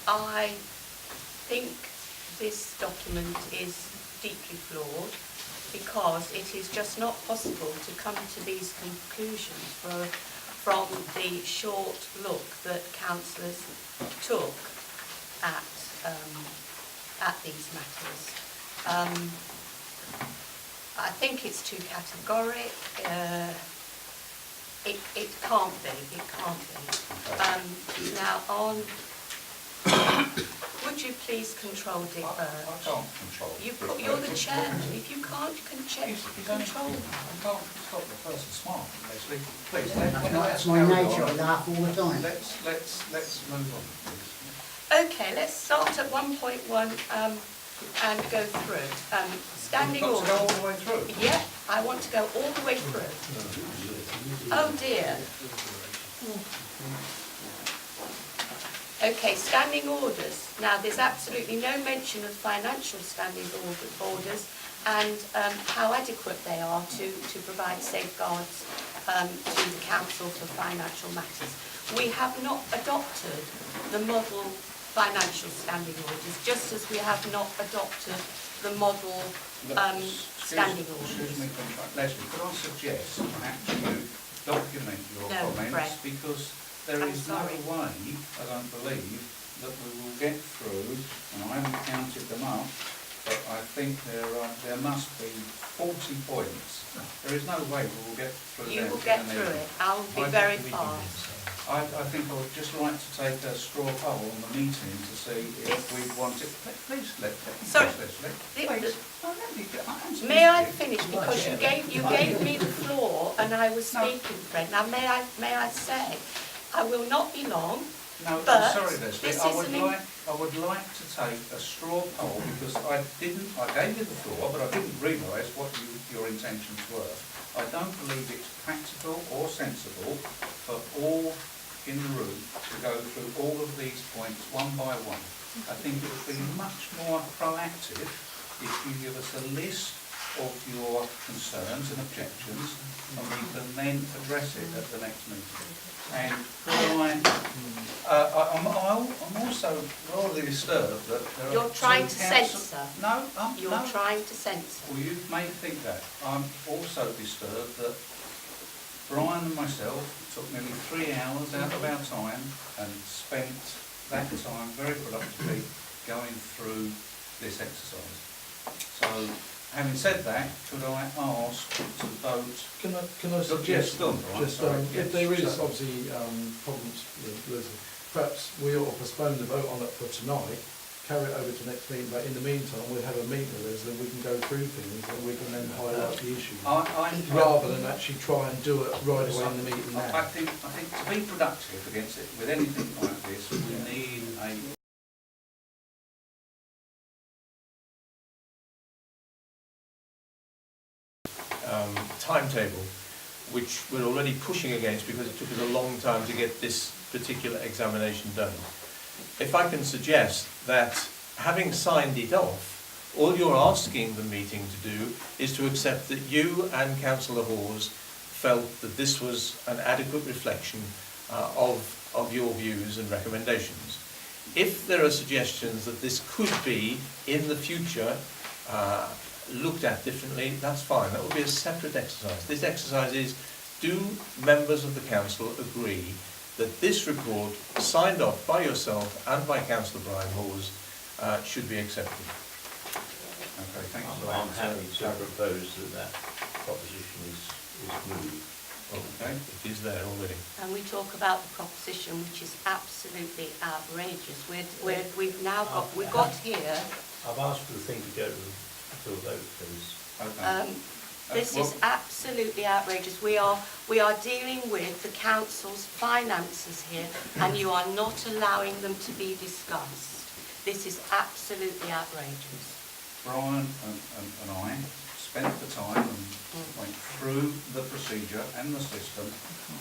I think this document is deeply flawed because it is just not possible to come to these conclusions from the short look that councillors took at these matters. I think it's too categoric. It can't be. It can't be. Now on. Would you please control Dick Birch? I can't control. You're the chairman. If you can't control them. I can't stop the person smiling, Leslie. Please, That's my nature, I laugh all the time. Let's move on, please. Okay, let's start at 1.1 and go through. Standing We've got to go all order. the way through. Yeah, I want to go all the way through. Oh dear. Okay, standing orders. Now, there's absolutely no mention of financial standing orders and how adequate they are to provide safeguards to the council for financial matters. We have not adopted the model financial standing orders, just as we have not adopted the model standing orders. Excuse me, Leslie, could I suggest perhaps you document your comments, Fred. because there I'm is no sorry. way, I don't believe, that we will get through, and I haven't counted them up, but I think there must be 40 points. There is no way we will get through You them. will get in an through evening. it. I'll be very fast. I think I would just like to take a straw poll on the meeting to see if we want it. Please, Sorry. Leslie. The- No, let me get- I'm May I speaking. finish, because you gave me the floor and I was speaking, Fred. Now may I say, I will not be long. No, But I'm sorry, Leslie. this I is would like to take a straw poll because I gave you the floor, but I didn't realise what your intentions were. I don't believe it's practical or sensible for all in the room to go through all of these points one by one. I think it would be much more proactive if you give us a list of your concerns and objections and we can then address it at the next meeting. And I'm also rather disturbed that there are You're trying two to council- censor. No, You're no. trying to censor. Well, you may think that. I'm also disturbed that Brian and myself took nearly 3 hours out of our time and spent that time very productively going through this exercise. So, having said that, could I ask to vote? Can I suggest, Yes, go on, Brian, just sorry. if Yes, there is so- obviously problems with perhaps we ought to postpone the vote on it for tonight, carry it over to next meeting, but in the meantime, we'll have a meeting with us, and we can go through things, and we can then highlight the issues. Rather than actually try and do it right away in the meeting now. I think to be productive against it, with anything like this, we need a timetable, which we're already pushing against because it took us a long time to get this particular examination done. If I can suggest that, having signed it off, all you're asking the meeting to do is to accept that you and Councillor Hawes felt that this was an adequate reflection of your views and recommendations. If there are suggestions that this could be, in the future, looked at differently, that's fine. That will be a separate exercise. This exercise is, do members of the council agree that this report, signed off by yourself and by Councillor Brian Hawes, should be accepted? Okay, thank you. I'm happy to propose that proposition is moved. Okay, it is there already. And we talk about the proposition, which is absolutely outrageous. We've got here. I've asked for the thing to go to a vote, please. Okay. This is absolutely outrageous. We are dealing with the council's finances here, and you are not allowing them to be discussed. This is absolutely outrageous. Brian and I spent the time and went through the procedure and the system,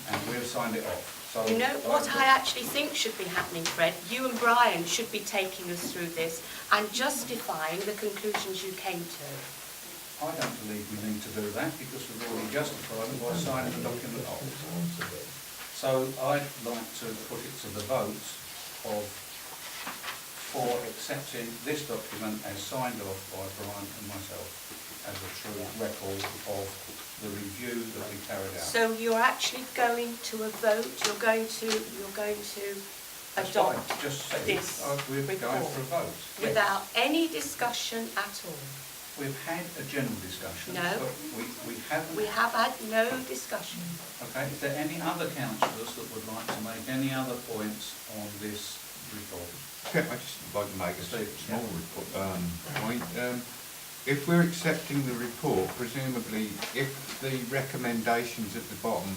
and we've signed it off. So you know what I actually think should be happening, Fred? You and Brian should be taking us through this and justifying the conclusions you came to. I don't believe we need to do that because we've already justified it by signing the document off. So I'd like to put it to the vote for accepting this document as signed off by Brian and myself as a true record of the review that we carried out. So you're actually going to a vote. You're going to adopt just this we're report going for a vote without any discussion at all. We've had a general discussion. No. But we haven't. We have had no discussion. Okay. Is there any other councillors that would like to make any other points on this report? I'd just like to make a small point. If we're accepting the report, presumably if the recommendations at the bottom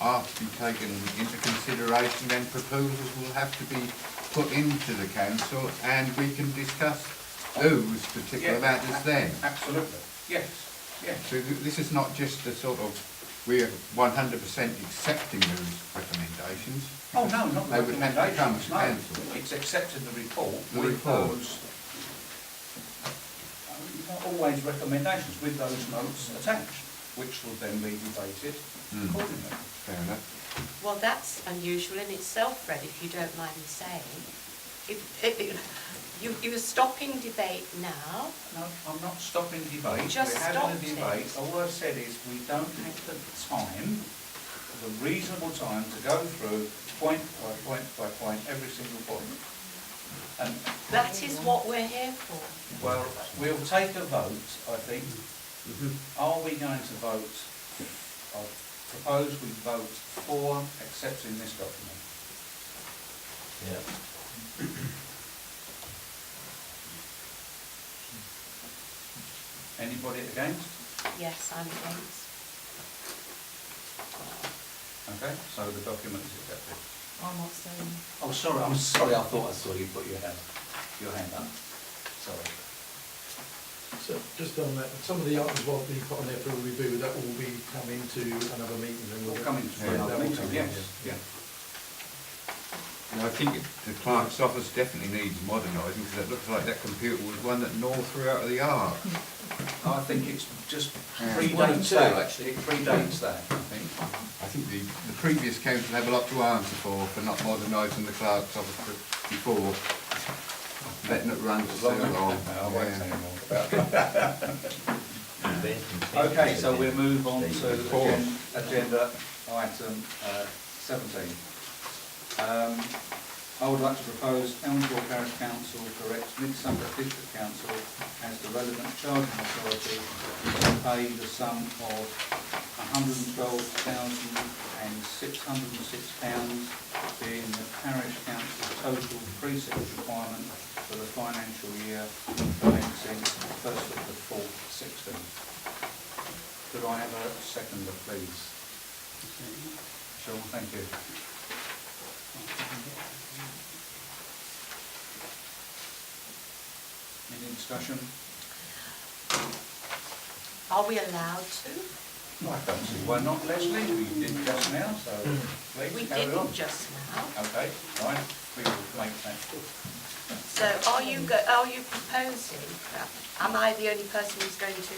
are to be taken into consideration, then proposals will have to be put into the council and we can discuss those particular matters then. Absolutely. Yes. Yes. So this is not just a sort of, we're 100% accepting those recommendations. Oh no, not the they would have to come recommendations. to No, council. it's accepting the report The with report. those. Not always recommendations with those notes attached, which will then be debated accordingly. Fair enough. Well, that's unusual in itself, Fred, if you don't mind me saying. You're stopping debate now. No, I'm not stopping debate. Just We're having a stopped debate. it. All I've said is we don't have the time, the reasonable time to go through point by point by point every single point. And That is what we're here for. well, we'll take a vote, I think. Are we going to vote? I propose we vote for accepting this document. Yeah. Anybody against? Yes, I'm against. Okay, so the document is accepted. I'm not saying. Oh, sorry, I'm sorry, I thought I saw you put your hand up. Sorry. So just on that, some of the items won't be put on there for a review, that will be coming to another meeting. And We'll come into another meeting, yes, yeah. And I think the clerk's office definitely needs modernising because it looks like that computer was one that gnawed through out of the ark. I think it's just One and predates two, that, actually. it predates that, I think. I think the previous council have a lot to answer for not modernising the clerk's office before, letting it run for so long. I won't say any more about that. Okay, so we'll move on to agenda item 17. I would like to propose Elmswell Parish Council corrects Midsummer District Council as the relevant charging authority to pay the sum of £112,606 being the Parish Council's total precinct requirement for the financial year commencing 1st of the 4th, 16. Could I have a seconder, please? Sure, thank you. Any discussion? Are we allowed to? I don't see why not, Leslie. We did just now, so please We carry on. didn't just now. Okay, right. We will make that. So are you proposing, am I the only person who's going to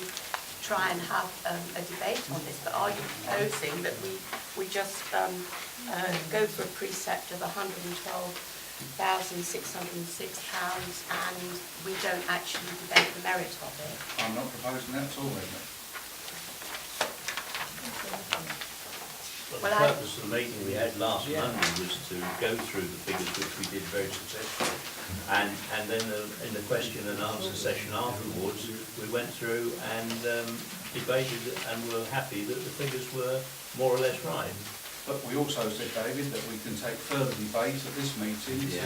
try and have a debate on this, but are you proposing that we just go for a precept of £112,606 and we don't actually debate the merit of it? I'm not proposing that at all, Leslie. Well, the purpose of the meeting we had last Monday was to go through the figures, which we did very successfully. And then in the question and answer session afterwards, we went through and debated and were happy that the figures were more or less right. But we also said, David, that we can take further debate at this meeting to,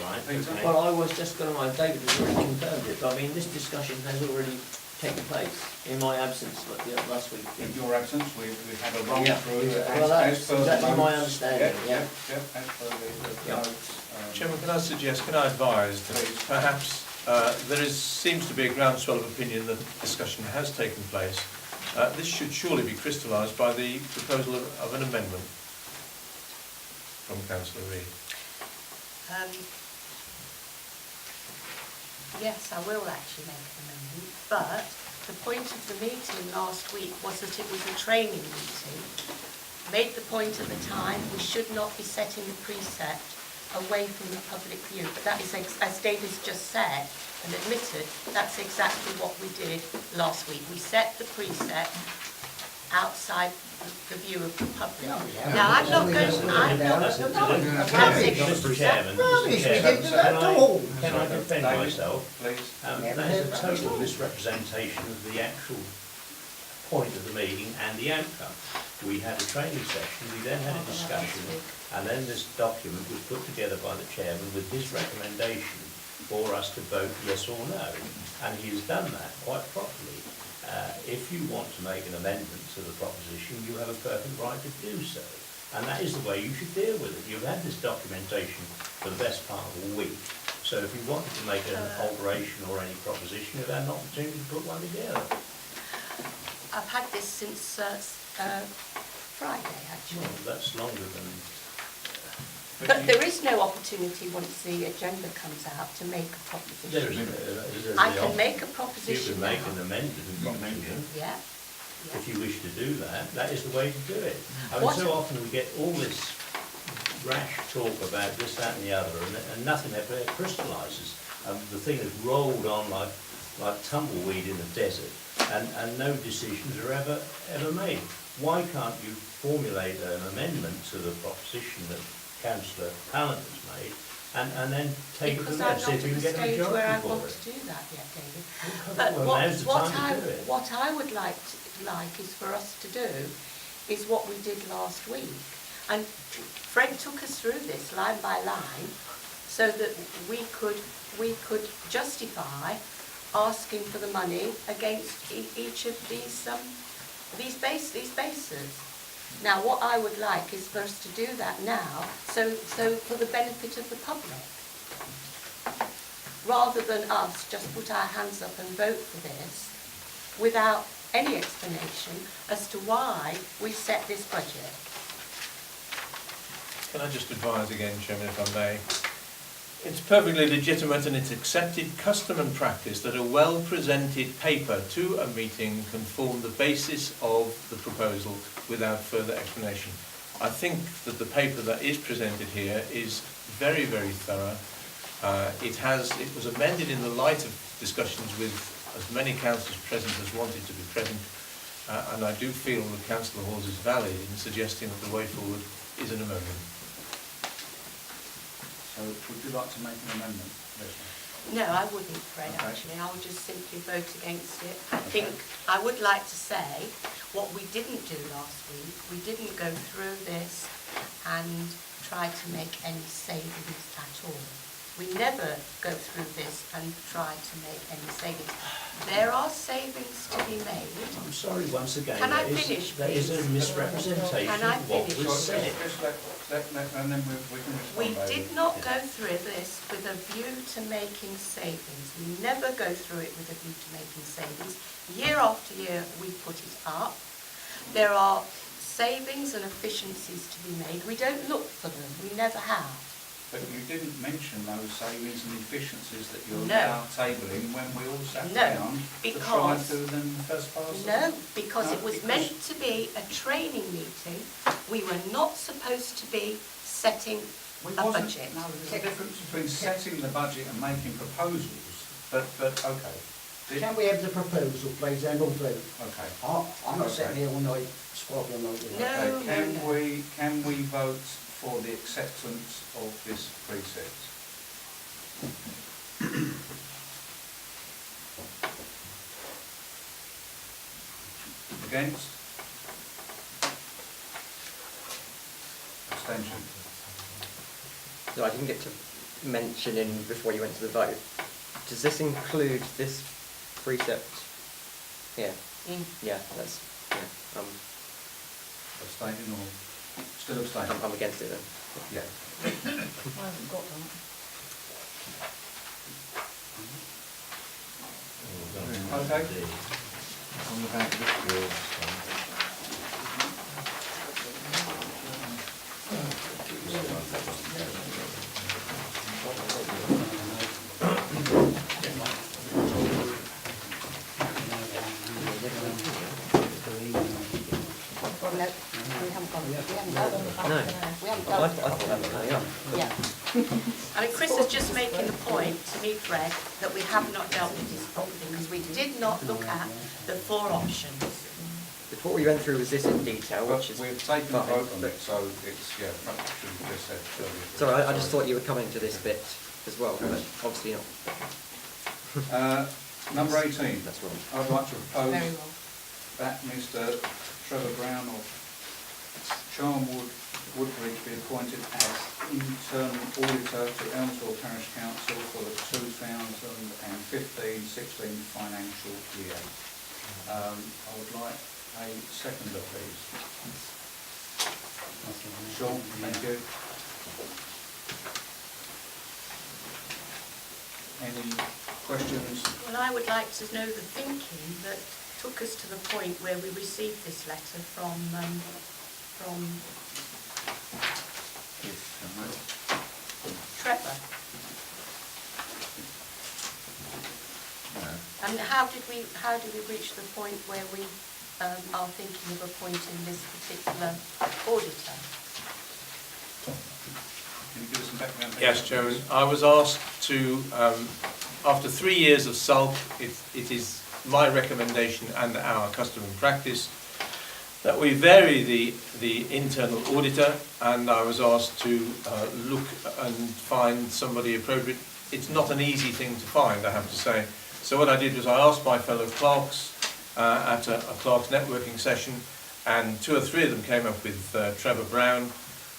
Right. Peter? Okay. Well, I was just going to, David has already confirmed it, but I mean, this discussion has already taken place in my absence last week. In your absence, we've had a run through. Well, that's exactly my understanding, as per the notes. Chairman, can I suggest, can I advise that perhaps there seems to be a groundswell of opinion that discussion has taken place. This should surely be crystallised by the proposal of an amendment from Councillor Reid. Yes, I will actually make an amendment, but the point of the meeting last week was that it was a training meeting. Made the point at the time we should not be setting the precept away from the public view, but that is, as David's just said and admitted, that's exactly what we did last week. We set the precept outside the view of the public. Now, I'm not going to... Mr. Chairman, can I defend myself? That is a total misrepresentation of the actual point of the meeting and the outcome. We had a training session, we then had a discussion, and then this document was put together by the chairman with his recommendation for us to vote yes or no, and he has done that quite properly. If you want to make an amendment to the proposition, you have a perfect right to do so. And that is the way you should deal with it. You've had this documentation for the best part of a week. So if you wanted to make an alteration or any proposition, you've had an opportunity to put one together. I've had this since Friday, actually. Well, that's longer than... But there is no opportunity once the agenda comes out to make a proposition. I can make a proposition. You can make an amendment proposition. Yeah. If you wish to do that, that is the way to do it. I mean, so often we get all this rash talk about this, that and the other, and nothing ever crystallises. The thing is rolled on like tumbleweed in the desert, and no decisions are ever made. Why can't you formulate an amendment to the proposition that Councillor Allen has made, and then take it from there, see if you can get a majority where I for want it. to do that yet, David. But what I would like is for us to do is what we did last week, and Fred took us through this line by line, so that we could justify asking for the money against each of these bases. Now, what I would like is for us to do that now, so for the benefit of the public, rather than us just put our hands up and vote for this without any explanation as to why we set this budget. Can I just advise again, Chairman, if I may? It's perfectly legitimate and it's accepted custom and practice that a well-presented paper to a meeting can form the basis of the proposal without further explanation. I think that the paper that is presented here is very, very thorough. It was amended in the light of discussions with as many councillors present as wanted to be present, and I do feel that Councillor Hawes is valid in suggesting that the way forward is an amendment. So would you like to make an amendment, Leslie? No, I wouldn't, Fred, Okay. actually. I would just simply vote against it. I think I would like to say what we didn't do last week. We didn't go through this and try to make any savings at all. We never go through this and try to make any savings. There are savings to be made. I'm sorry once again, Can I finish, that is a please? misrepresentation Can I of what finish? was said. And then we can respond. We David. did not go through this with a view to making savings. We never go through it with a view to making savings. Year after year, we put it up. There are savings and efficiencies to be made. We don't look for them. We never have. But you didn't mention those savings and efficiencies that you're No. now tabling when we all sat No, down to try and because- do them in the first pass? No, because No, it was because- meant to be a training meeting. We were not supposed to be setting We a wasn't- budget. No, there's a difference between setting the budget and making proposals, but okay. Can we have the proposal, please, then we'll do it. Okay. I'm not sitting here all night squabbling like this. No, Okay, can we vote for the acceptance of this precept? Against? Abstention? So I didn't get to mention in before you went to the vote. Does this include this precept here? Yeah, that's, yeah. Abstaining or still abstaining? I'm against it then. Yeah. I haven't got that. Okay. On the back of the bill, Well, no, we haven't got it. We haven't got it. No. We haven't I got thought that was coming up. it. Yeah. I mean, Chris is just making the point to me, Fred, that we have not dealt with this properly because we did not look at the 4 options. What we went through was this in detail, But which is we've taken a fine, vote on but- it, so it's, yeah, perhaps should have just said earlier. Sorry, I just thought you were coming to this bit as well, but obviously not. Number 18. That's wrong. I'd like to propose Very well. that Mr. Trevor Brown of Charnwood, Woodbridge be appointed as internal auditor to Elmswell Parish Council for the 2015-16 financial year. I would like a seconder, please. Sean, thank you. Any questions? Well, I would like to know the thinking that took us to the point where we received this letter from Trevor. And how did we reach the point where we are thinking of appointing this particular auditor? Can you give us some background? Yes, Chairman. I was asked to, after 3 years of sulk, it is my recommendation and our custom and practice that we vary the internal auditor, and I was asked to look and find somebody appropriate. It's not an easy thing to find, I have to say. So what I did was I asked my fellow clerks at a clerks networking session, and 2 or 3 of them came up with Trevor Brown.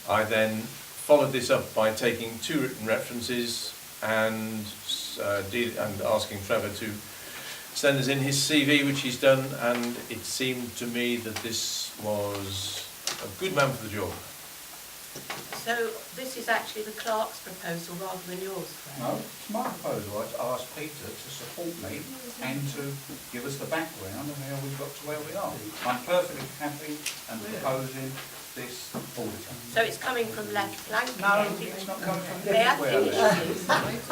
I then followed this up by taking 2 written references and asking Trevor to send us in his CV, which he's done, and it seemed to me that this was a good man for the job. So this is actually the clerk's proposal rather than yours, Fred? No, it's my proposal. I asked Peter to support me and to give us the background of how we got to where we are. I'm perfectly happy and proposing this auditor. So it's coming from left flank No, again? it's not coming from May I everywhere. finish, please?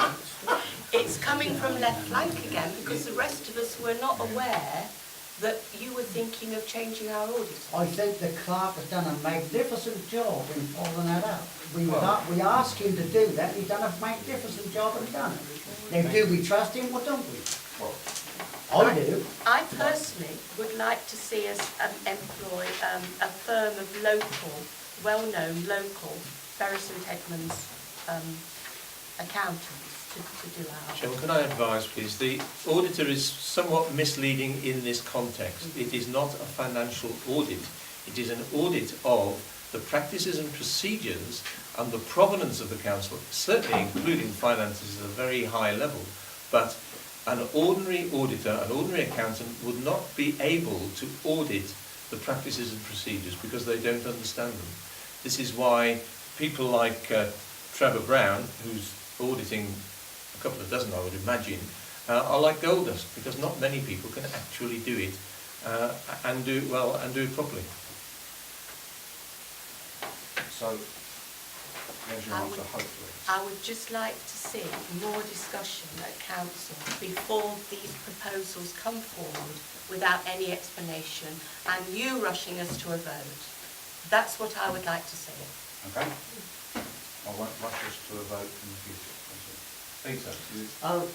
It's coming from left flank again because the rest of us were not aware that you were thinking of changing our auditor. I think the clerk has done a magnificent job in following that up. We asked him to do that, he's done a magnificent job and done it. Now, do we trust him or don't we? Well, I do. I personally would like to see us employ a firm of local, well-known local Bury St Edmunds accountants to do our... Chairman, can I advise, please? The auditor is somewhat misleading in this context. It is not a financial audit. It is an audit of the practices and procedures and the provenance of the council, certainly including finances at a very high level. But an ordinary auditor, an ordinary accountant, would not be able to audit the practices and procedures because they don't understand them. This is why people like Trevor Brown, who's auditing a couple of dozen, I would imagine, are like gold dust, because not many people can actually do it and do it well and do it properly. So, there's your answer, hopefully. I would just like to see more discussion at council before these proposals come forward without any explanation and you rushing us to a vote. That's what I would like to see. Okay? I won't rush us to a vote in the future. Peter, you...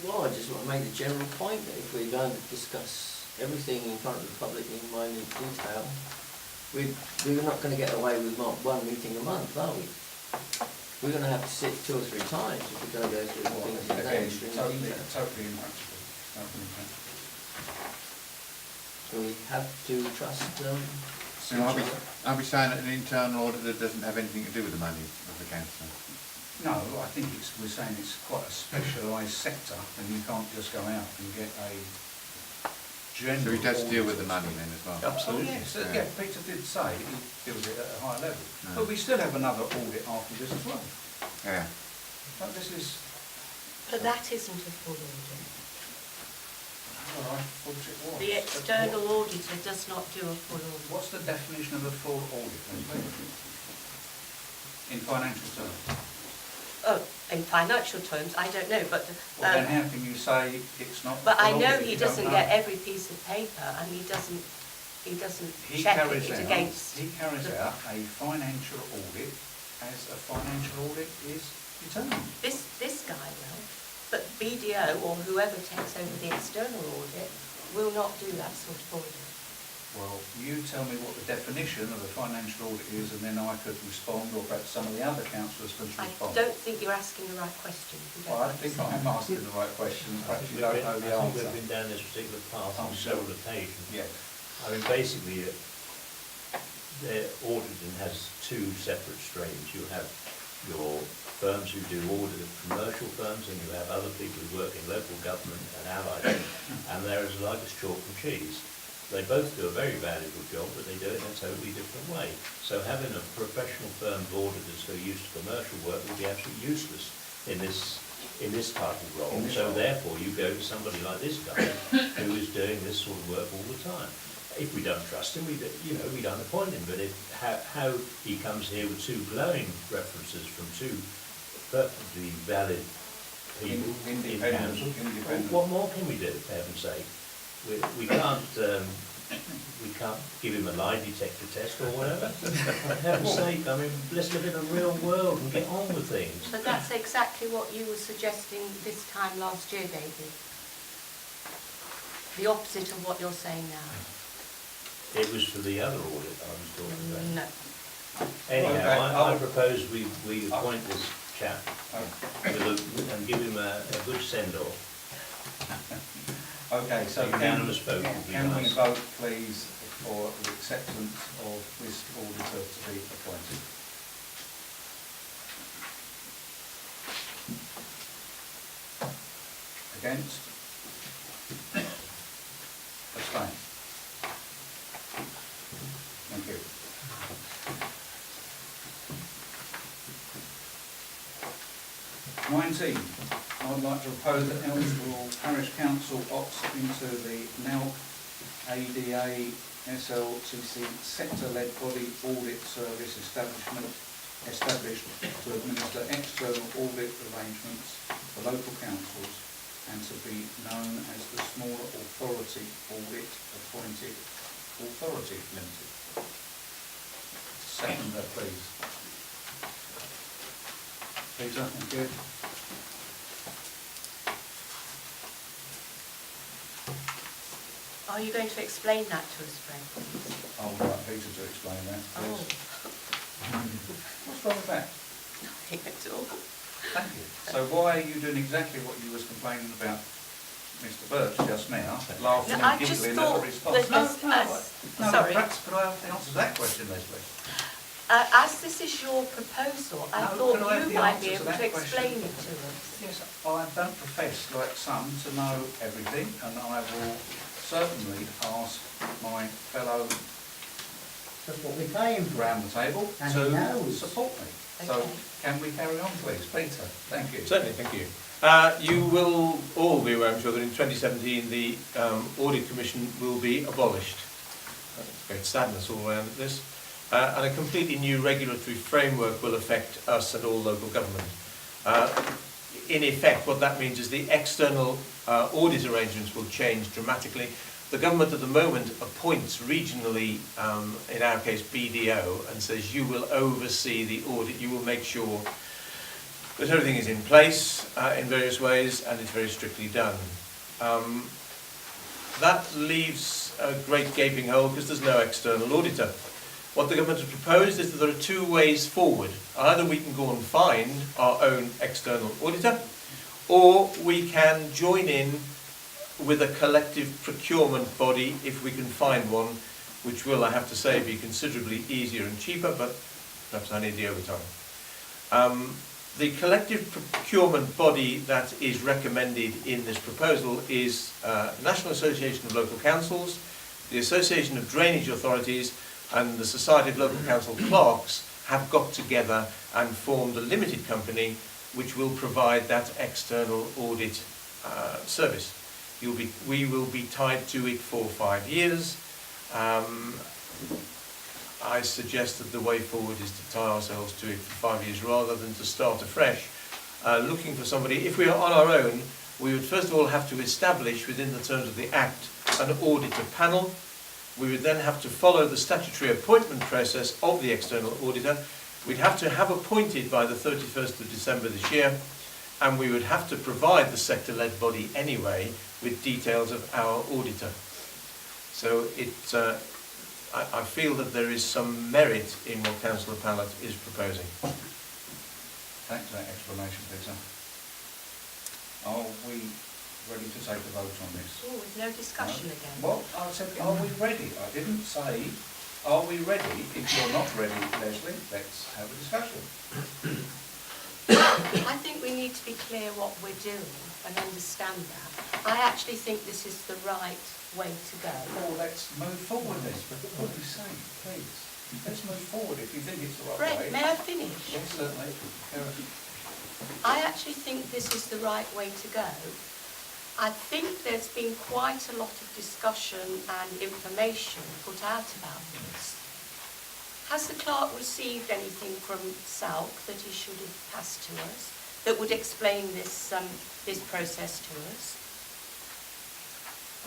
Well, I just want to make the general point that if we're going to discuss everything in front of the public in minute detail, we're not going to get away with one meeting a month, are we? We're going to have to sit 2 or 3 times if we're going to go through the things in that extreme detail. Totally impractical. Totally impractical. So we have to trust them. So are we saying that an internal auditor doesn't have anything to do with the money of the council? No, I think we're saying it's quite a specialised sector and you can't just go out and get a general... So he does deal with the money then as well? Absolutely. Oh, yes. Yeah, Peter did say he deals with it at a high level. No. But we still have another audit after this as well. Yeah. But this is... But that isn't a full audit. Oh, I thought it was. The external auditor does not do a full audit. What's the definition of a full audit in financial terms? Oh, in financial terms, I don't know, but... Well, then how can you say it's not... But I know he doesn't get every piece of paper and he doesn't check it against... He carries out a financial audit as a financial audit is determined. This guy will, but BDO or whoever takes over the external audit will not do that sort of audit. Well, you tell me what the definition of a financial audit is and then I could respond, or perhaps some of the other councillors could respond. I don't think you're asking the right question. Well, I think I'm asking the right questions, perhaps you don't know the answer. We've been down this particular path on several occasions. Yes. I mean, basically, the auditing has 2 separate streams. You have your firms who do audit of commercial firms, and you have other people who work in local government and allied, and there is like a chalk and cheese. They both do a very valuable job, but they do it in a totally different way. So having a professional firm of auditors who are used to commercial work would be absolutely useless in this type of role. So therefore you go to somebody like this guy who is doing this sort of work all the time. If we don't trust him, we don't appoint him. But how he comes here with 2 glowing references from 2 perfectly valid people in council, what more can we do, for heaven's sake? We can't give him a lie detector test or whatever. For heaven's sake, I mean, let's live in a real world and get on with things. But that's exactly what you were suggesting this time last year, David. The opposite of what you're saying now. It was for the other audit I was talking about. No. Anyhow, I propose we appoint this chap and give him a good send-off. Okay, so unanimous vote would be can we nice. vote, please, for the acceptance of this auditor to be appointed? Against? Abstain? Thank you. I'd like to propose that Elmswell Parish Council opts into the NALC ADA SLCC sector-led body audit service established to administer external audit arrangements for local councils and to be known as the Smaller Authority Audit Appointed Authority Limited. Seconder, please. Peter, thank you. Are you going to explain that to us, Fred? I'll like Peter to explain that, please. Oh. What's wrong with that? Nothing at all. Thank you. So why are you doing exactly what you was complaining about Mr. Birch just now, laughing No, I and just giggling at thought the response? that No, sorry. perhaps could I have the answer to that question, Leslie? As this is your proposal, I No, thought can I have you the might answer be to able that to question? explain it to us. Yes, I don't profess, like some, to know everything, and I will certainly ask my fellow That's what we pay him for. round the table And to he knows. support me. So Okay. can we carry on, please? Peter, thank you. Certainly, thank you. You will all be aware, I'm sure, that in 2017 the Audit Commission will be abolished. Great sadness all around this. And a completely new regulatory framework will affect us and all local government. In effect, what that means is the external audit arrangements will change dramatically. The government at the moment appoints regionally, in our case BDO, and says you will oversee the audit, you will make sure that everything is in place in various ways and it's very strictly done. That leaves a great gaping hole because there's no external auditor. What the government has proposed is that there are two ways forward. Either we can go and find our own external auditor, or we can join in with a collective procurement body if we can find one, which will, I have to say, be considerably easier and cheaper, but perhaps I need the overtime. The collective procurement body that is recommended in this proposal is National Association of Local Councils, the Association of Drainage Authorities, and the Society of Local Council Clerks have got together and formed a limited company which will provide that external audit service. We will be tied to it for 5 years. I suggest that the way forward is to tie ourselves to it for 5 years rather than to start afresh, looking for somebody. If we are on our own, we would first of all have to establish within the terms of the Act an auditor panel. We would then have to follow the statutory appointment process of the external auditor. We'd have to have appointed by the 31st of December this year, and we would have to provide the sector-led body anyway with details of our auditor. So I feel that there is some merit in what Councillor Pallett is proposing. Thanks for that explanation, Peter. Are we ready to take a vote on this? Oh, with no discussion again. Well, I said, are we ready? I didn't say, are we ready? If you're not ready, Leslie, let's have a discussion. I think we need to be clear what we're doing and understand that. I actually think this is the right way to go. Well, let's move forward then. What are you saying, please? Let's move forward if you think it's the right way. May I finish? Yes, certainly. I actually think this is the right way to go. I think there's been quite a lot of discussion and information put out about this. Has the clerk received anything from SALC that he should have passed to us that would explain this process to us?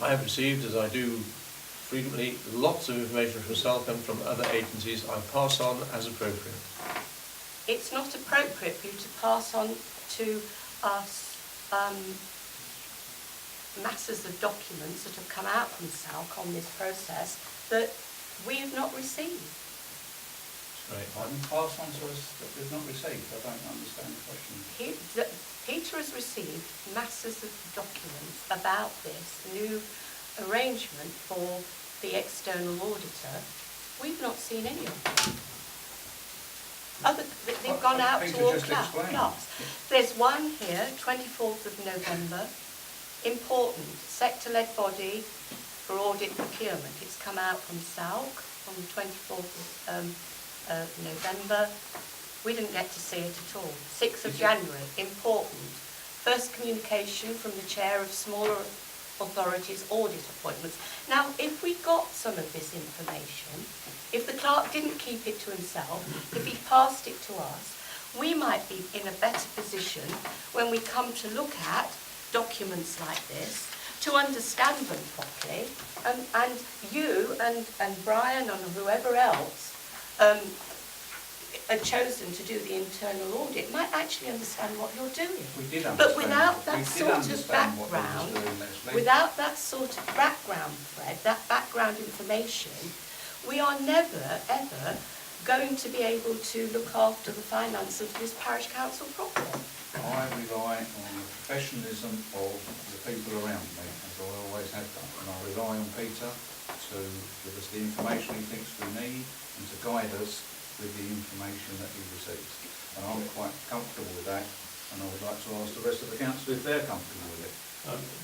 I have received, as I do frequently, lots of information from SALC and from other agencies. I pass on as appropriate. It's not appropriate for you to pass on to us masses of documents that have come out from SALC on this process that we have not received. Right. Pass on to us that we've not received. I don't understand the question. Peter has received masses of documents about this new arrangement for the external auditor. We've not seen any of them. They've gone out to all class. There's one here, 24th of November. Important, sector-led body for audit procurement. It's come out from SALC on the 24th of November. We didn't get to see it at all. 6th of January, important. First communication from the chair of smaller authorities audit appointments. Now, if we got some of this information, if the clerk didn't keep it to himself, if he passed it to us, we might be in a better position when we come to look at documents like this, to understand them properly, and you and Brian and whoever else are chosen to do the internal audit might actually understand what you're doing. We did understand. But without that sort of background, without that sort of background thread, that background information, we are never, ever going to be able to look after the finance of this parish council properly. I rely on the professionalism of the people around me, as I always have done, and I rely on Peter to give us the information he thinks we need and to guide us with the information that he receives. And I'm quite comfortable with that, and I would like to ask the rest of the council if they're comfortable with it.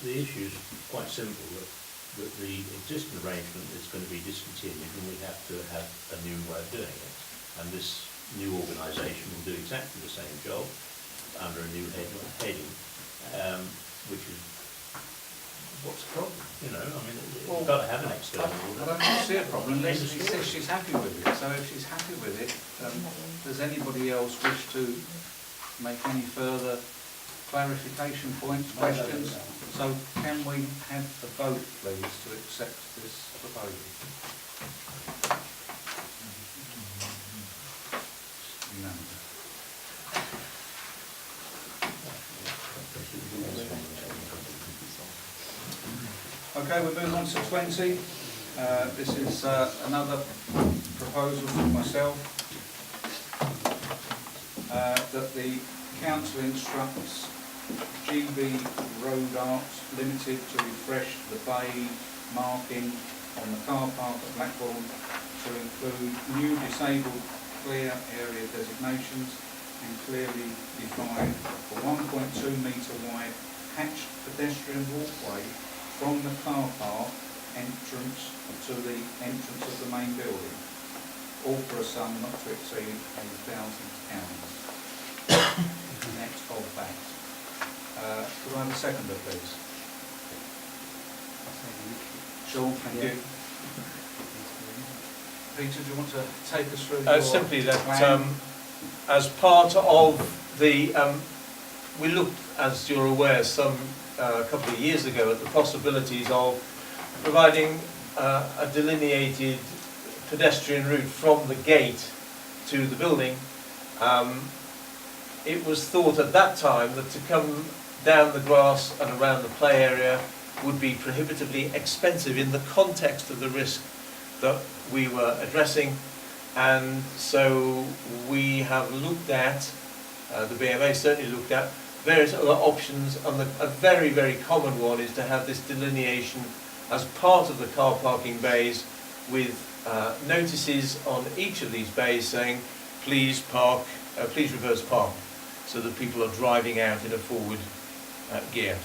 The issue is quite simple, that the existing arrangement is going to be discontinued and we have to have a new way of doing it. And this new organisation will do exactly the same job under a new heading, which is, what's the problem? You know, I mean, you've got to have an external order. I don't see a problem. Leslie says she's happy with it, so if she's happy with it, does anybody else wish to make any further clarification points, questions? So can we have a vote, please, to accept this proposal? Unanimous. Okay, we move on to 20. This is another proposal from myself that the council instructs GB Road Arts Limited to refresh the bay marking on the car park at Blackbourn to include new disabled clear area designations and clearly defined a 1.2 metre wide hatched pedestrian walkway from the car park entrance to the entrance of the main building, all for a sum not to exceed £1,000 net of that. Could I have a seconder, please? Sean, thank you. Peter, do you want to take us through your simply that plan? as part of the, we looked, as you're aware, a couple of years ago at the possibilities of providing a delineated pedestrian route from the gate to the building. It was thought at that time that to come down the grass and around the play area would be prohibitively expensive in the context of the risk that we were addressing, and so we have looked at, the BMA certainly looked at, various other options, and a very, very common one is to have this delineation as part of the car parking bays with notices on each of these bays saying, please park, please reverse park, so that people are driving out in a forward gear.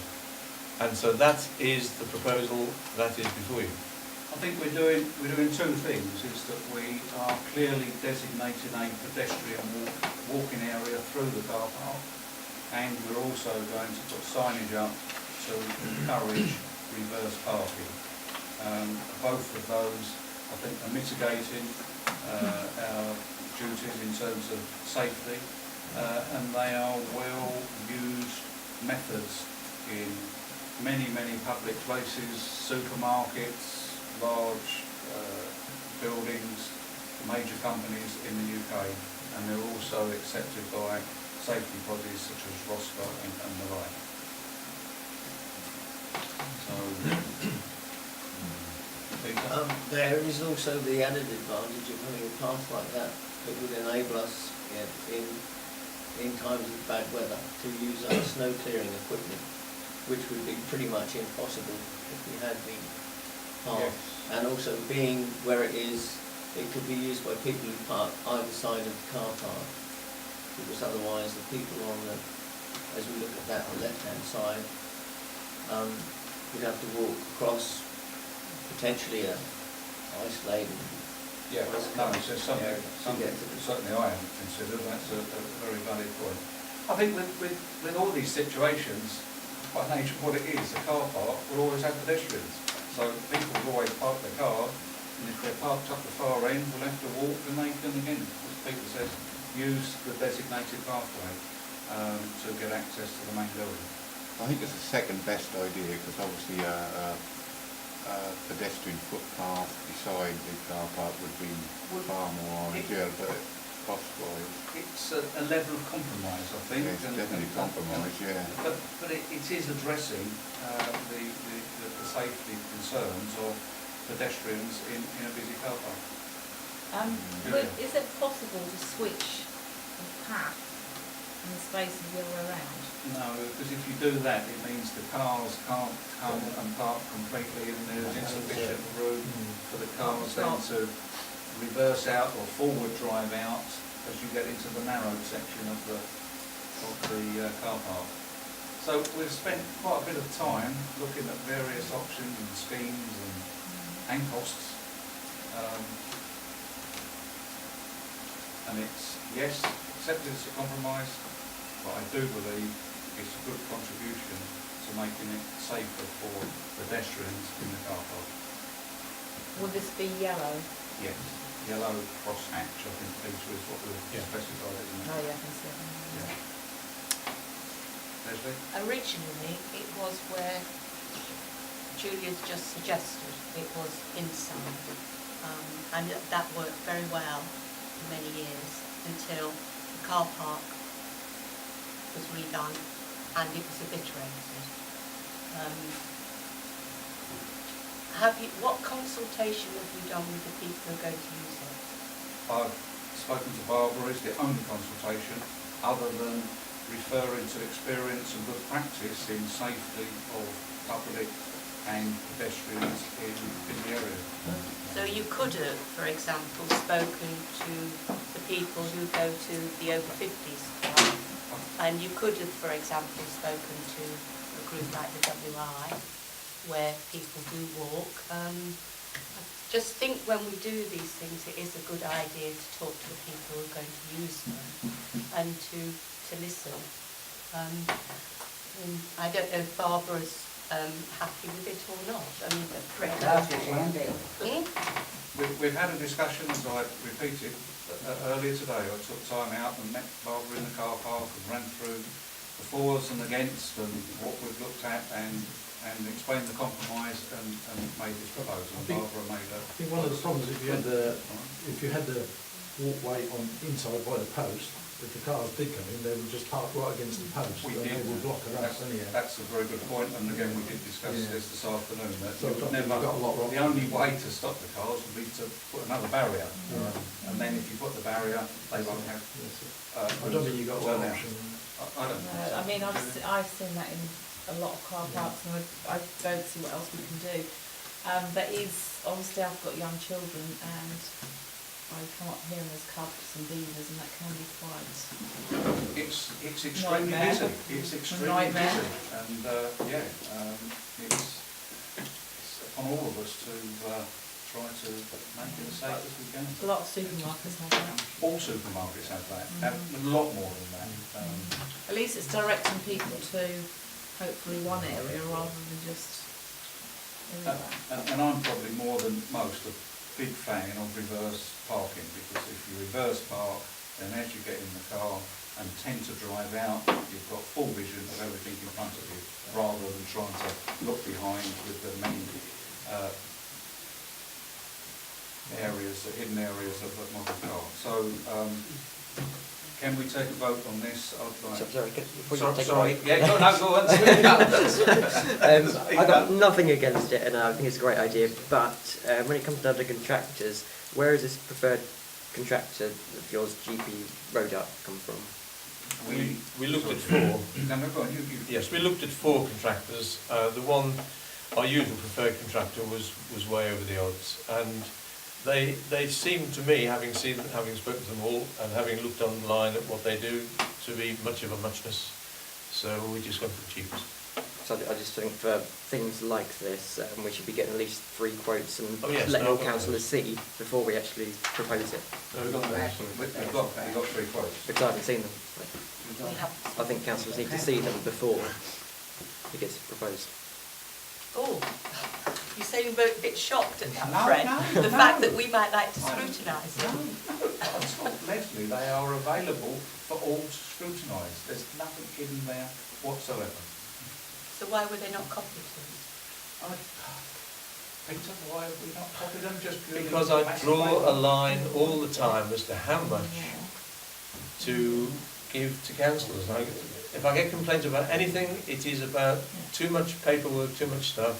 And so that is the proposal that is before you. I think we're doing two things, is that we are clearly designating a pedestrian walking area through the car park, and we're also going to put signage up to encourage reverse parking. Both of those, I think, are mitigating our duties in terms of safety, and they are well-used methods in many, many public places, supermarkets, large buildings, major companies in the UK, and they're also accepted by safety bodies such as ROSCA and the like. So, there is also the added advantage of having a path like that that would enable us in times of bad weather to use our snow clearing equipment, which would be pretty much impossible if we had the path. Yes. And also being where it is, it could be used by people who park either side of the car park, because otherwise the people on the, as we look at that, on the left-hand side, would have to walk across potentially a ice-laden. Yeah, no, it's something certainly I haven't considered. That's a very valid point. I think with all these situations, by nature of what it is, the car park will always have pedestrians. So people will always park their car, and if they're parked up the far end, will have to walk, and they can, again, as Peter says, use the designated pathway to get access to the main building. I think it's the second best idea, because obviously a pedestrian footpath beside the car park would be far more ideal, but cost-wise. It's a level of compromise, I think. Yeah, it's definitely compromise, yeah. But it is addressing the safety concerns of pedestrians in a busy car park. Is it possible to switch the path and the space is the other way around. No, because if you do that, it means the cars can't come and park completely, and there's insufficient room for the cars then to reverse out or forward drive out as you get into the narrow section of the car park. So we've spent quite a bit of time looking at various options and schemes and costs. And it's, yes, accepted as a compromise, but I do believe it's a good contribution to making it safer for pedestrians in the car park. Will this be yellow? Yes, yellow crosshatch, I think, Peter, is what we've specified, isn't it? Oh yeah, I can see it. Yeah. Leslie? Originally, it was where Julia's just suggested, it was inside. And that worked very well for many years until the car park was redone and it was obliterated. What consultation have you done with the people who are going to use it? I've spoken to Barbara, it's the only consultation other than referring to experience and good practice in safety of public and pedestrians in the area. So you could have, for example, spoken to the people who go to the over 50s club, and you could have, for example, spoken to a group like the WI, where people do walk. I just think when we do these things, it is a good idea to talk to the people who are going to use them and to listen. I don't know if Barbara's happy with it or not. I mean, We've had a discussion, as I repeated earlier today. I took time out and met Barbara in the car park and ran through the fors and against and what we've looked at and explained the compromise and made this proposal. And Barbara made a... I think one of the problems, if you had the walkway on inside by the post, if the cars did come in, they would just park right against the post. We and did. They would block it up anyhow. That's a very good point, and again we did discuss this afternoon. That So you would never, got a lot wrong. the only way to stop the cars would be to put another barrier, and then if you put the barrier, they won't have. I don't think you got one option. I don't know. No, I mean, I've seen that in a lot of car parks, and I don't see what else we can do. There is, obviously I've got young children, and I come up here and there's carpets and beavers, and that can be quite... It's extremely nightmare. busy. It's extremely Nightmare. busy, and it's upon all of us to try to make it as safe as we can. A lot of supermarkets have that. All supermarkets have that, and a lot more than that. At least it's directing people to hopefully one area rather than just everywhere. And I'm probably more than most a big fan of reverse parking, because if you reverse park, then as you get in the car and tend to drive out, you've got full vision of everything in front of you, rather than trying to look behind with the many hidden areas of the model car. So, can we take a vote on this? Yeah, go on. I've got nothing against it, and I think it's a great idea, but when it comes down to contractors, where is this preferred contractor of yours, GP Rodup, come from? We looked at four. No, go on, you. Yes, we looked at four contractors. The one, our usual preferred contractor, was way over the odds, and they seem to me, having spoken to them all and having looked online at what they do, to be much of a muchness. So we just went for the cheapest. So I just think for things like this, we should be getting at least 3 quotes and letting all councillors see before we actually propose it. No, we've got 3 quotes. Because I haven't seen them. I think councillors need to see them before it gets proposed. oh, you seem a bit shocked at that, No, Fred. no, the no. fact that we might like to scrutinise it. No, I told Leslie they are available for all to scrutinise. There's nothing hidden there whatsoever. So why were they not copied to us? Peter, why have we not copied them? Just purely Because I draw a line all the time as to how much to give to councillors. If I get complaints about anything, it is about too much paperwork, too much stuff,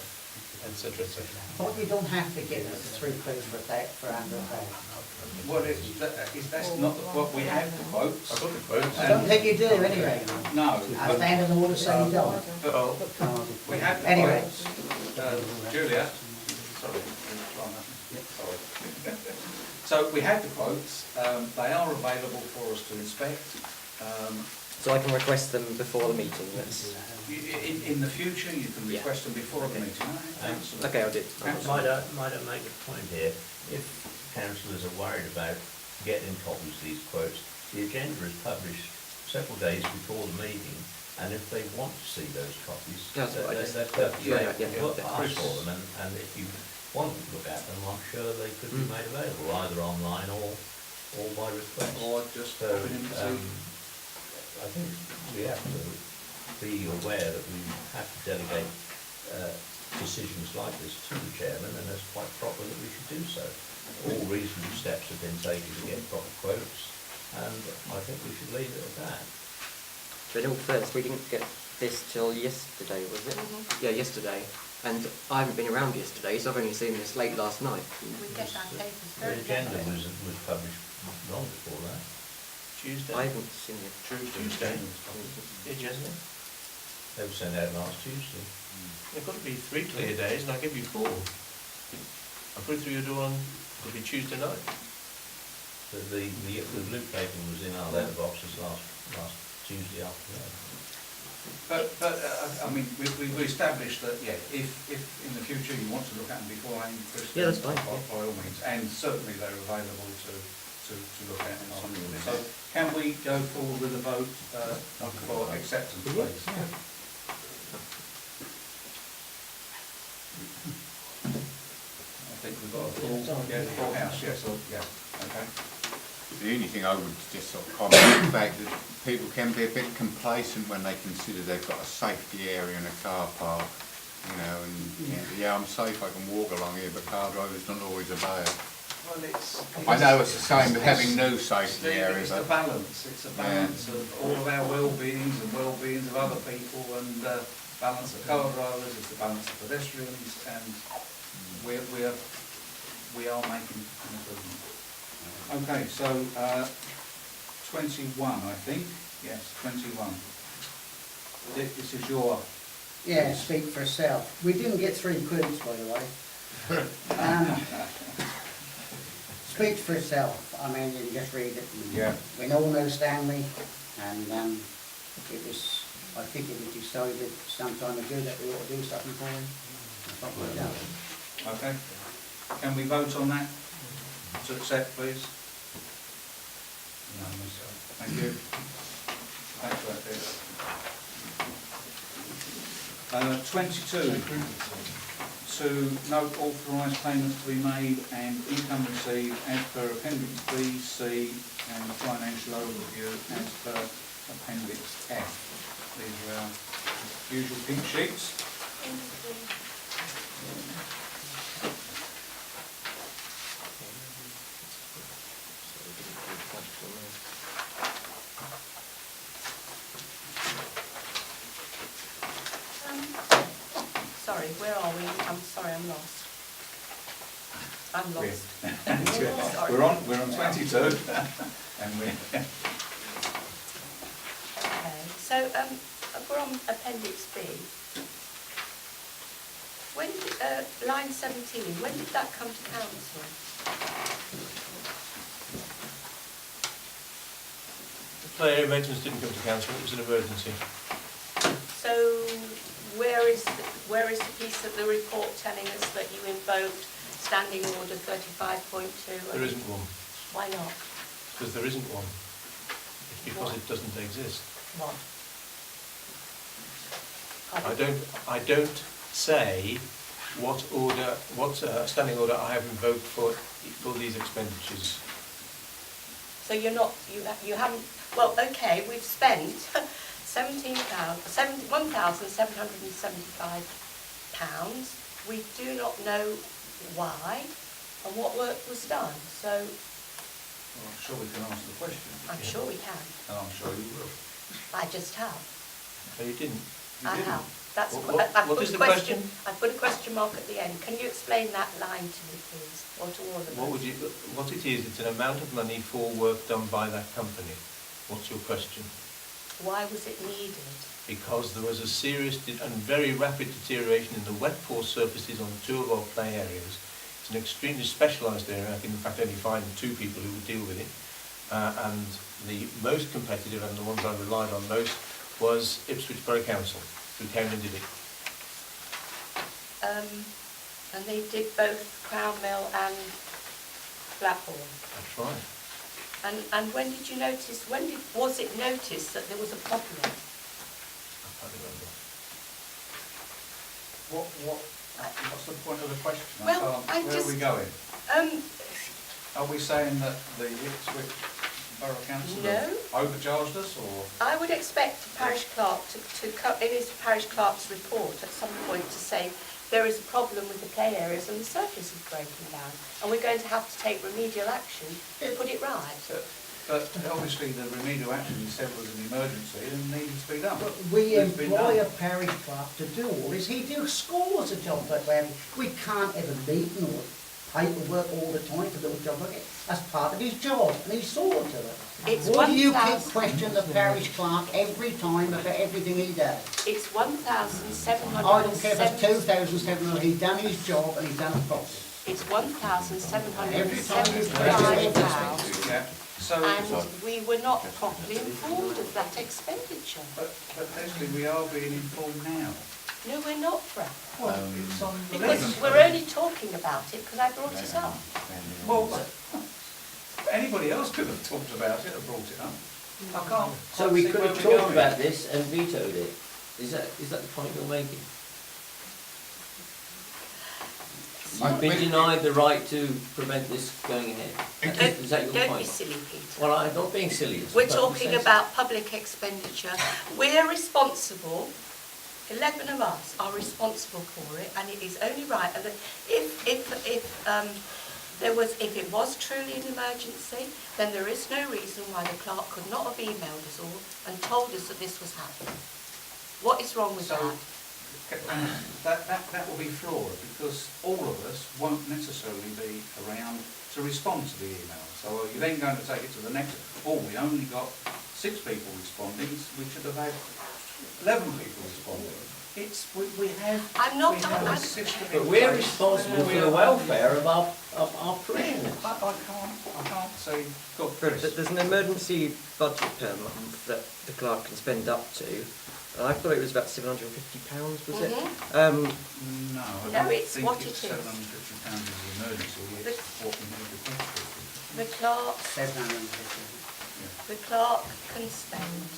etc., etc. But you don't have to give us 3 quotes for that, for £100,000. Well, that's not what we have, the quotes. I've got the quotes. I don't think you do anyway. No. I stand in order saying you don't. But we have the Anyway. quotes. Julia? Sorry. Sorry. So we have the quotes. They are available for us to inspect. So I can request them before the meeting, that's... In the future, you can request them before the meeting. Okay, I'll do. Might I make a point here? If councillors are worried about getting copies of these quotes, the agenda is published several days before the meeting, and if they want to see those copies, That's what I just- ask for them, and if you want to look at them, I'm sure they could be made available, either online or by request. Or just So, pop it in to see. I think we have to be aware that we have to delegate decisions like this to the chairman, and it's quite proper that we should do so. All reasonable steps have been taken to get proper quotes, and I think we should leave it at that. But in all fairness, we didn't get this till yesterday, was it? Yeah, yesterday. And I haven't been around yesterday, so I've only seen this late last night. We get our papers The very agenda late. was published long before that. Tuesday. I haven't seen it. Tuesday. Did you, hasn't it? They were sent out last Tuesday. There've got to be 3 clear days, and I give you 4. I put it through your door on, it'll be Tuesday night. The blue paper was in our letterboxes last Tuesday afternoon. But I mean, we've established that, yeah, if in the future you want to look at them beforehand, Chris, Yeah, that's fine, by all means, and certainly they're available to look at. So can we go forward with a vote for acceptance, please? I think we've got a full house, yes, okay. The only thing I would just sort of comment on the fact that people can be a bit complacent when they consider they've got a safety area in a car park, you know, and yeah, I'm safe, I can walk along here, but car drivers don't always obey it. Well, I know it's the same with having no safety areas. It's a balance. It's a balance of all of our well-beings and well-beings of other people, and balance of car drivers. It's the balance of pedestrians, and we are making an improvement. Okay, so 21, I think. Yes, 21. This is your. Yeah, speak for itself. We didn't get 3 quotes, by the way. Speak for itself. I mean, you can just read it. Yeah. We all know Stanley, and it was, I think it was decided some time ago that we ought to do something for him. Something like that. Okay. Can we vote on that? To accept, please? No, thank you. Thanks for that, Peter. 22. To note authorised payments to be made and income received as per Appendix B, C, and the financial overview as per Appendix F. These are our usual pink sheets. Sorry, where are we? I'm sorry, I'm lost. I'm lost. Sorry. We're on 22, and we. Okay, so we're on Appendix B. When line 17, when did that come to council? The play area maintenance didn't come to council, it was an emergency. So where is the piece of the report telling us that you invoked Standing Order 35.2? There isn't one. Why not? Because there isn't one. It's because it doesn't exist. What? I don't say what standing order I have invoked for these expenditures. So you're not, you haven't, well, okay, we've spent £1,775. We do not know why and what work was done, so... Well, I'm sure we can answer the question. I'm sure we can. And I'm sure you will. I just have. No, you didn't. I have. That's What is the question? I've put a question mark at the end. Can you explain that line to me, please, or to all of us? What it is, it's an amount of money for work done by that company. What's your question? Why was it needed? Because there was a serious and very rapid deterioration in the wet pore surfaces on 2 of our play areas. It's an extremely specialised area. I can in fact only find 2 people who would deal with it. And the most competitive, and the ones I relied on most, was Ipswich Borough Council, who came and did it. And they did both Crown Mill and Blackbourn. That's right. And when did you notice, was it noticed that there was a problem? I can't remember. What's the point of the question? Well, where are we going? Are we saying that the Ipswich Borough Council have overcharged us, or? I would expect the parish clerk in his parish clerk's report at some point to say there is a problem with the play areas and the surface is breaking down, and we're going to have to take remedial action to put it right. But obviously the remedial action you said was an emergency and needed to be done. But we employ a parish clerk to do all this. He do scores of jobs like that. We can't have a meeting or paperwork all the time for little jobs like it. That's part of his job, and he saw to it. Why do you keep questioning the parish clerk every time about everything he does? It's 1,770. I don't care if it's 2,700. He's done his job and he's done it properly. It's 1,775 Every time you pounds. And we were not properly informed of that expenditure. But Leslie, we are being informed now. No, we're not, Fred. Well, it's on the because list. we're only talking about it because I brought it up. Well, anybody else could have talked about it and brought it up. I can't. So we see could where have we're talked going. about this and vetoed it. Is that the point you're making? You've been denied the right to prevent this going ahead. Is that your point? Don't be silly, Peter. Well, I'm not being silly. We're talking about public expenditure. We're responsible. 11 of us are responsible for it, and it is only right. And if it was truly an emergency, then there is no reason why the clerk could not have emailed us all and told us that this was happening. What is wrong with that? That will be flawed, because all of us won't necessarily be around to respond to the email. So are you then going to take it to the next? We only got 6 people responding. We should have had 11 people responding. We have a system. But we're responsible for the welfare of our parishioners. I can't say. But there's an emergency budget per month that the clerk can spend up to. I thought it was about £750, was it? No, it's think what it's it is. £750 is the emergency. It's what we need to think. The clerk, 750. the clerk can spend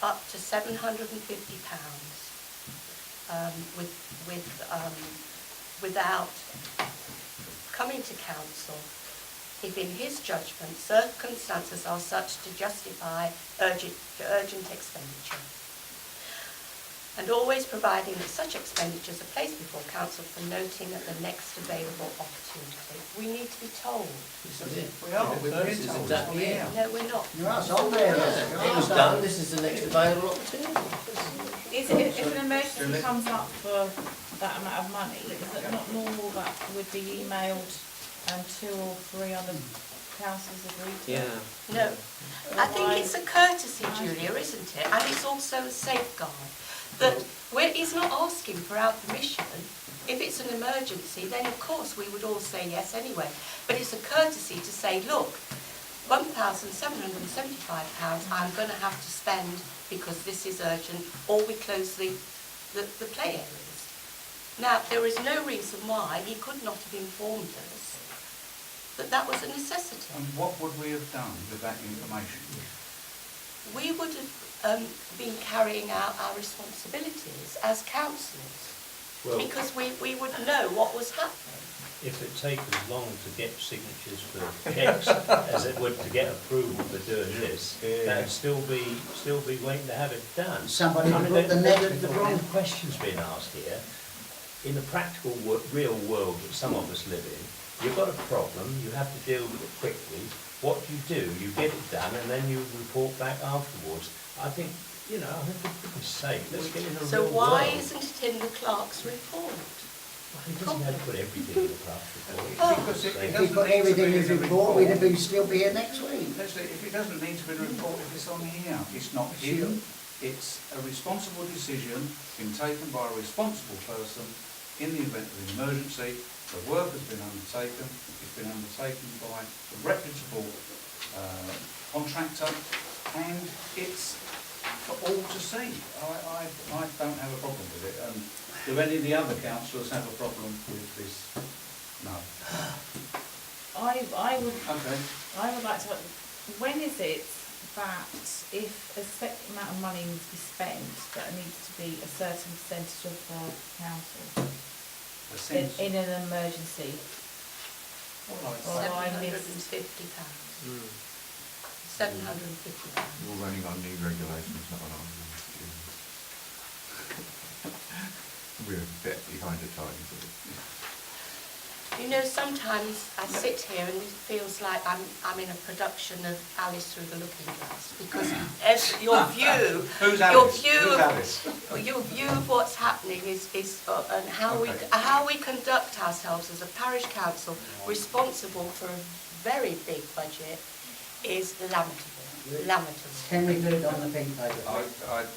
up to £750 without coming to council if in his judgment circumstances are such to justify urgent expenditure. And always providing that such expenditures are placed before council for noting at the next available opportunity. We need to be told. We are. We're being told. Exactly it. No, we're not. It's on there. It was done. This is the next available opportunity. If an emergency comes up for that amount of money, is it not normal that would be emailed and 2 or 3 other councils agree to? Yeah. No. I think it's a courtesy, Julia, isn't it? And it's also a safeguard. That he's not asking for our permission. If it's an emergency, then of course we would all say yes anyway. But it's a courtesy to say, look, £1,775 I'm going to have to spend because this is urgent, or we close the play areas. Now, there is no reason why he could not have informed us that that was a necessity. And what would we have done with that information? We would have been carrying out our responsibilities as councillors, because we would know what was happening. If it takes as long to get signatures for checks as it would to get approval for doing this, that'd still be waiting to have it done. Somebody I mean, put the negative. the wrong question's being asked here. In the practical real world that some of us live in, you've got a problem, you have to deal with it quickly. What do? You get it done and then you report back afterwards. I think You know, for goodness sake, let's get in a So real why world. isn't it in the clerk's report? Well, he doesn't have to put everything in the clerk's report. Because it If he doesn't put need to everything be in his in the report, report. we'd have been still be here next week. Leslie, if it doesn't need to be in the report, if it's on here, it's not hidden. It's a responsible decision been taken by a responsible person in the event of an emergency. The work has been undertaken. It's been undertaken by a reputable contractor, and it's for all to see. I don't have a problem with it. And do any of the other councillors have a problem with this? No. I would Okay. like to, when is it that if a set amount of money needs to be spent, that it needs to be a certain percentage of the council in an emergency? Or I missed £750. £750. You're running on new regulations, not on our new. We're a bit behind the times. You know, sometimes I sit here and it feels like I'm in a production of Alice Through the Looking Glass, because your view, Who's your Alice? view, Who's Alice? your view of what's happening is and how we conduct ourselves as a parish council responsible for a very big budget is lamentable. Can we do it on the pink paper?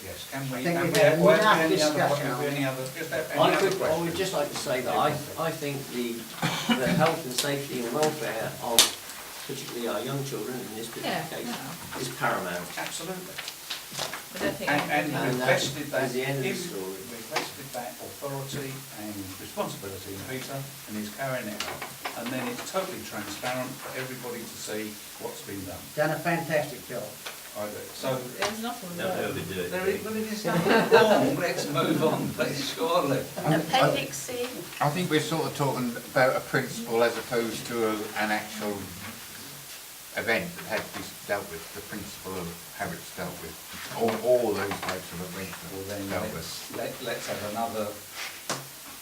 Yes, can we? I think Have we've we had have enough any other, discussion have on we it. any other, just have any I other would questions? just like to say that I think the health and safety and welfare of particularly our young children in this particular case is paramount. Absolutely. I don't think And And we've that vested that, is the end of the if story. we've vested that authority and responsibility in Peter, and he's carrying it out. And then it's totally transparent for everybody to see what's been done. Done a fantastic job. I do. So, there's nothing Don't wrong. overdo it. there is, well, it is nothing wrong. Let's move on, please, surely. Appendix C. I think we're sort of talking about a principle as opposed to an actual event that had to be dealt with, the principle of how it's dealt with. All those types of events Well, that then are dealt with. let's have another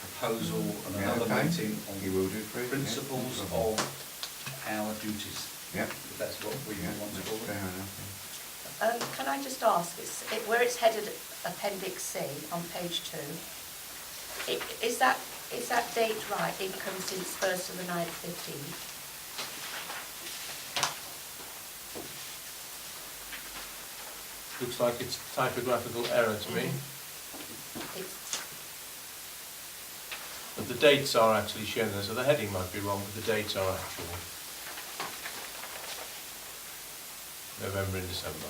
proposal and another okay. meeting on You will do, Chris? principles Yeah. of our duties. Yep. If that's what we Yeah, want to that's call it. fair enough. Can I just ask, where it's headed Appendix C on page 2, is that date right? Income since 1st of the 9th, 15? Looks like it's typographical error to me. But the dates are actually shown there, so the heading might be wrong, but the dates are actual. November and December.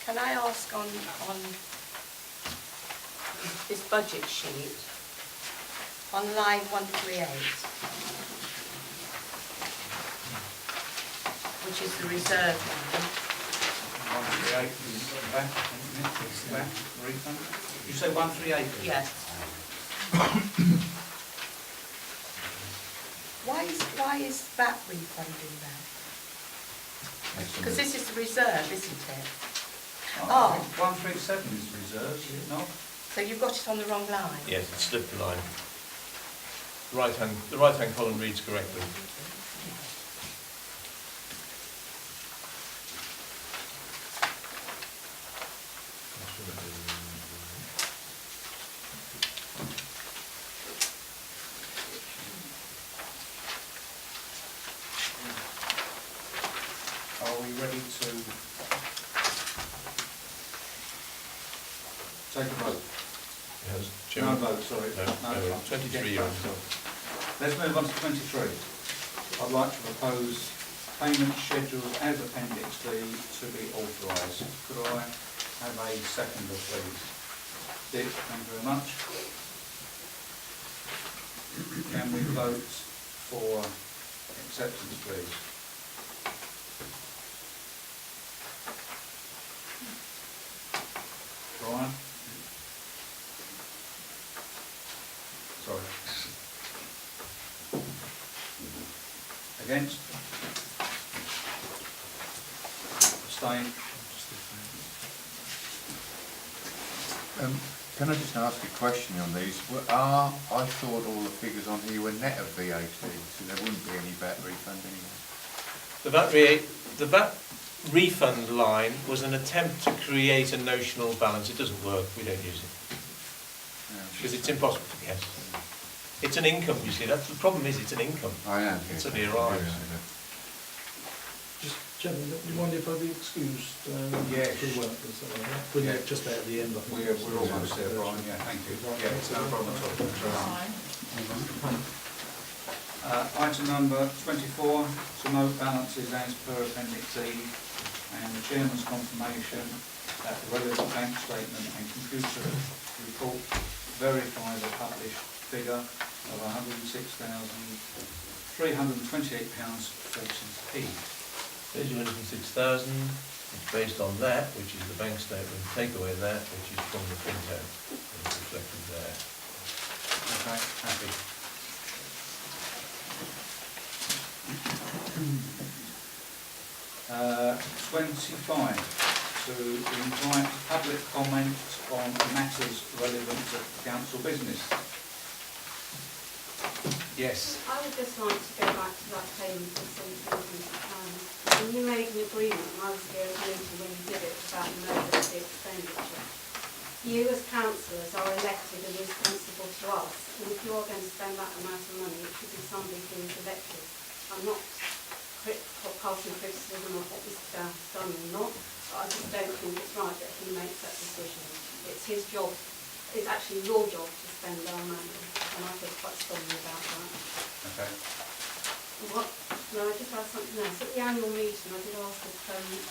Can I ask on this budget sheet, on line 138, which is the reserve line, 138 is back, isn't it? It's back, refund. You say 138? yes. Why is that refunding that? Because this is the reserve, isn't it? Oh. 137 is reserved, is it not? So you've got it on the wrong line? Yes, it's slipped a line. The right hand column reads correctly. Are we ready to take a vote? Yes, No Chairman. vote, sorry. No, 23 you're on. Let's move on to 23. I'd like to propose payment schedules as Appendix D to be authorised. Could I have a seconder, please? Dick, thank you very much. Can we vote for acceptance, please? Brian? Sorry. Against? Abstain? Can I just ask a question on these? I thought all the figures on here were net of VAT, so there wouldn't be any VAT refund anymore. The VAT refund line was an attempt to create a notional balance. It doesn't work, we don't use it. Because it's impossible to guess. It's an income, you see. That's the problem is it's an income. I am. It suddenly arrives. Just, Chairman, do you mind if I be excused? Yes. For work and stuff like that? We're just about at the end, I think. We're almost there, Brian, yeah, thank you. Yeah, it's no problem at all. Item number 24, to note balances as per Appendix E, and the Chairman's confirmation that the relevant bank statement and computer report verify the published figure of £106,328.40. There's your 106,000. It's based on that, which is the bank statement. Take away that, which is from the printout. It's reflected there. Okay, happy. Uh, 25, to invite public comment on matters relevant to council business. Yes. I would just like to go back to that payment of £7,000. When you made an agreement, and I was here at the meeting when you did it, about emergency expenditure. You as councillors are elected and responsible to us, and if you are going to spend that amount of money, it should be somebody who is elected. I'm not passing criticism of what Mr. Dow has done or not, but I just don't think it's right that he makes that decision. It's his job, it's actually your job to spend our money, and I feel quite strongly about that. Okay. What? No, I just asked something else. At the annual meeting, I did ask if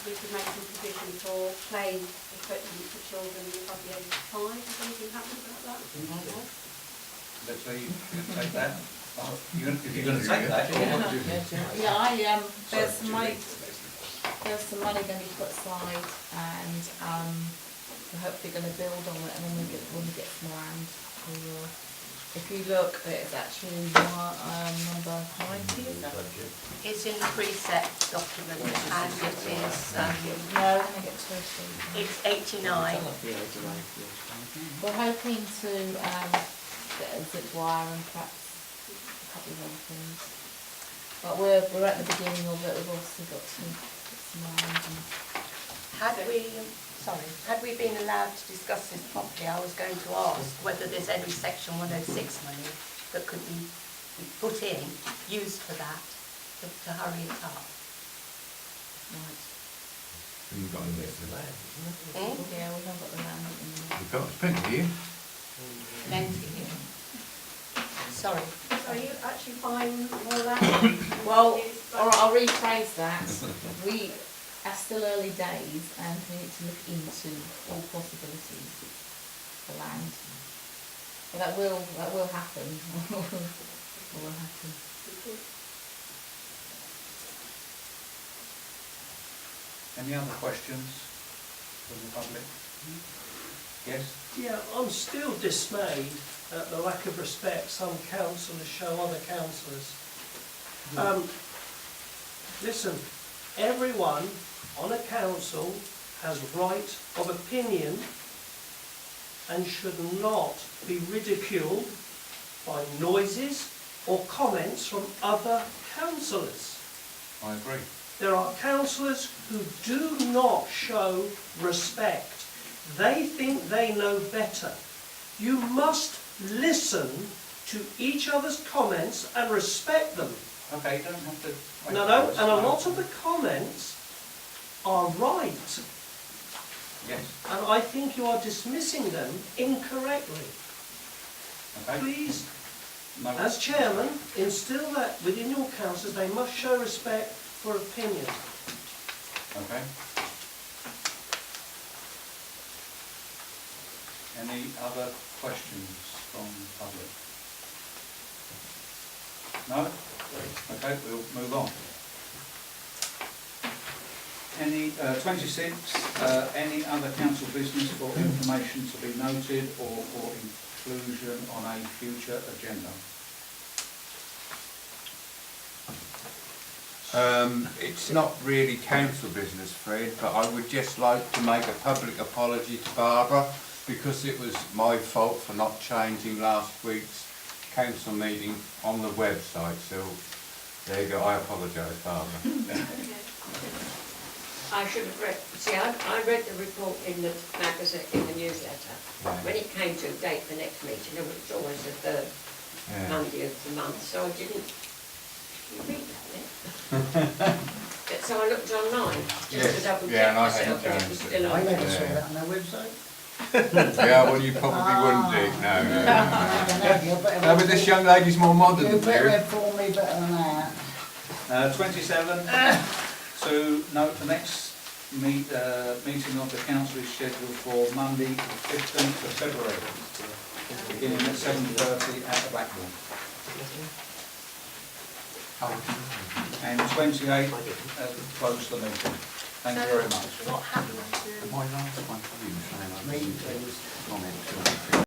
we could make some provision for play equipment for children above the age of 5. Has anything happened about that? Let's say you can take that. If you're going to take that, there's some money going to be put aside, and we're hopefully going to build on it, and then when we get some land, we will. If you look, it's actually number 90, is that? It's in the precept document, and it is, no, I think it's 89. We're hoping to get a zip wire and perhaps a couple of other things. But we're at the beginning of it. We've obviously got to get some land. Had we been allowed to discuss this properly, I was going to ask whether there's any Section 106 money that could be put in, used for that, to hurry it up. Right. You've got to get the land, isn't it? Yeah, we have got the land at the minute. You've got plenty here. Plenty here. Sorry. So are you actually buying more land? Well, I'll rephrase that. We are still early days, and we need to look into all possibilities for land. But that will happen. Will happen. Any other questions from the public? Yes? Yeah, I'm still dismayed at the lack of respect some councillors show other councillors. Listen, everyone on a council has right of opinion and should not be ridiculed by noises or comments from other councillors. I agree. There are councillors who do not show respect. They think they know better. You must listen to each other's comments and respect them. Okay, you don't have to... No, and a lot of the comments are right. Yes. And I think you are dismissing them incorrectly. Okay. Please, No. as chairman, instill that within your councillors. They must show respect for opinion. Okay. Any other questions from the public? No? Okay, we'll move on. Any 26, any other council business for information to be noted or for inclusion on a future agenda? It's not really council business, Fred, but I would just like to make a public apology to Barbara because it was my fault for not changing last week's council meeting on the website, so there you go, I apologise, Barbara. I should have read, see, I read the report in the magazine, in the newsletter. Right. When it came to date the next meeting, it was always the third Monday of the month, so I didn't read that bit. So I looked online, just to double check myself that it was still on. I never saw that on their website. Yeah, well, you probably wouldn't do, no. No, but this young lady's more modern You than better you. inform me better than that. 27, to note the next meeting of the council is scheduled for Monday the 15th of February, beginning at 7:30 at the Blackbourn. And 28, close the meeting. Thank you very much. What happened to... My last one for you, saying I Me, made please. comment.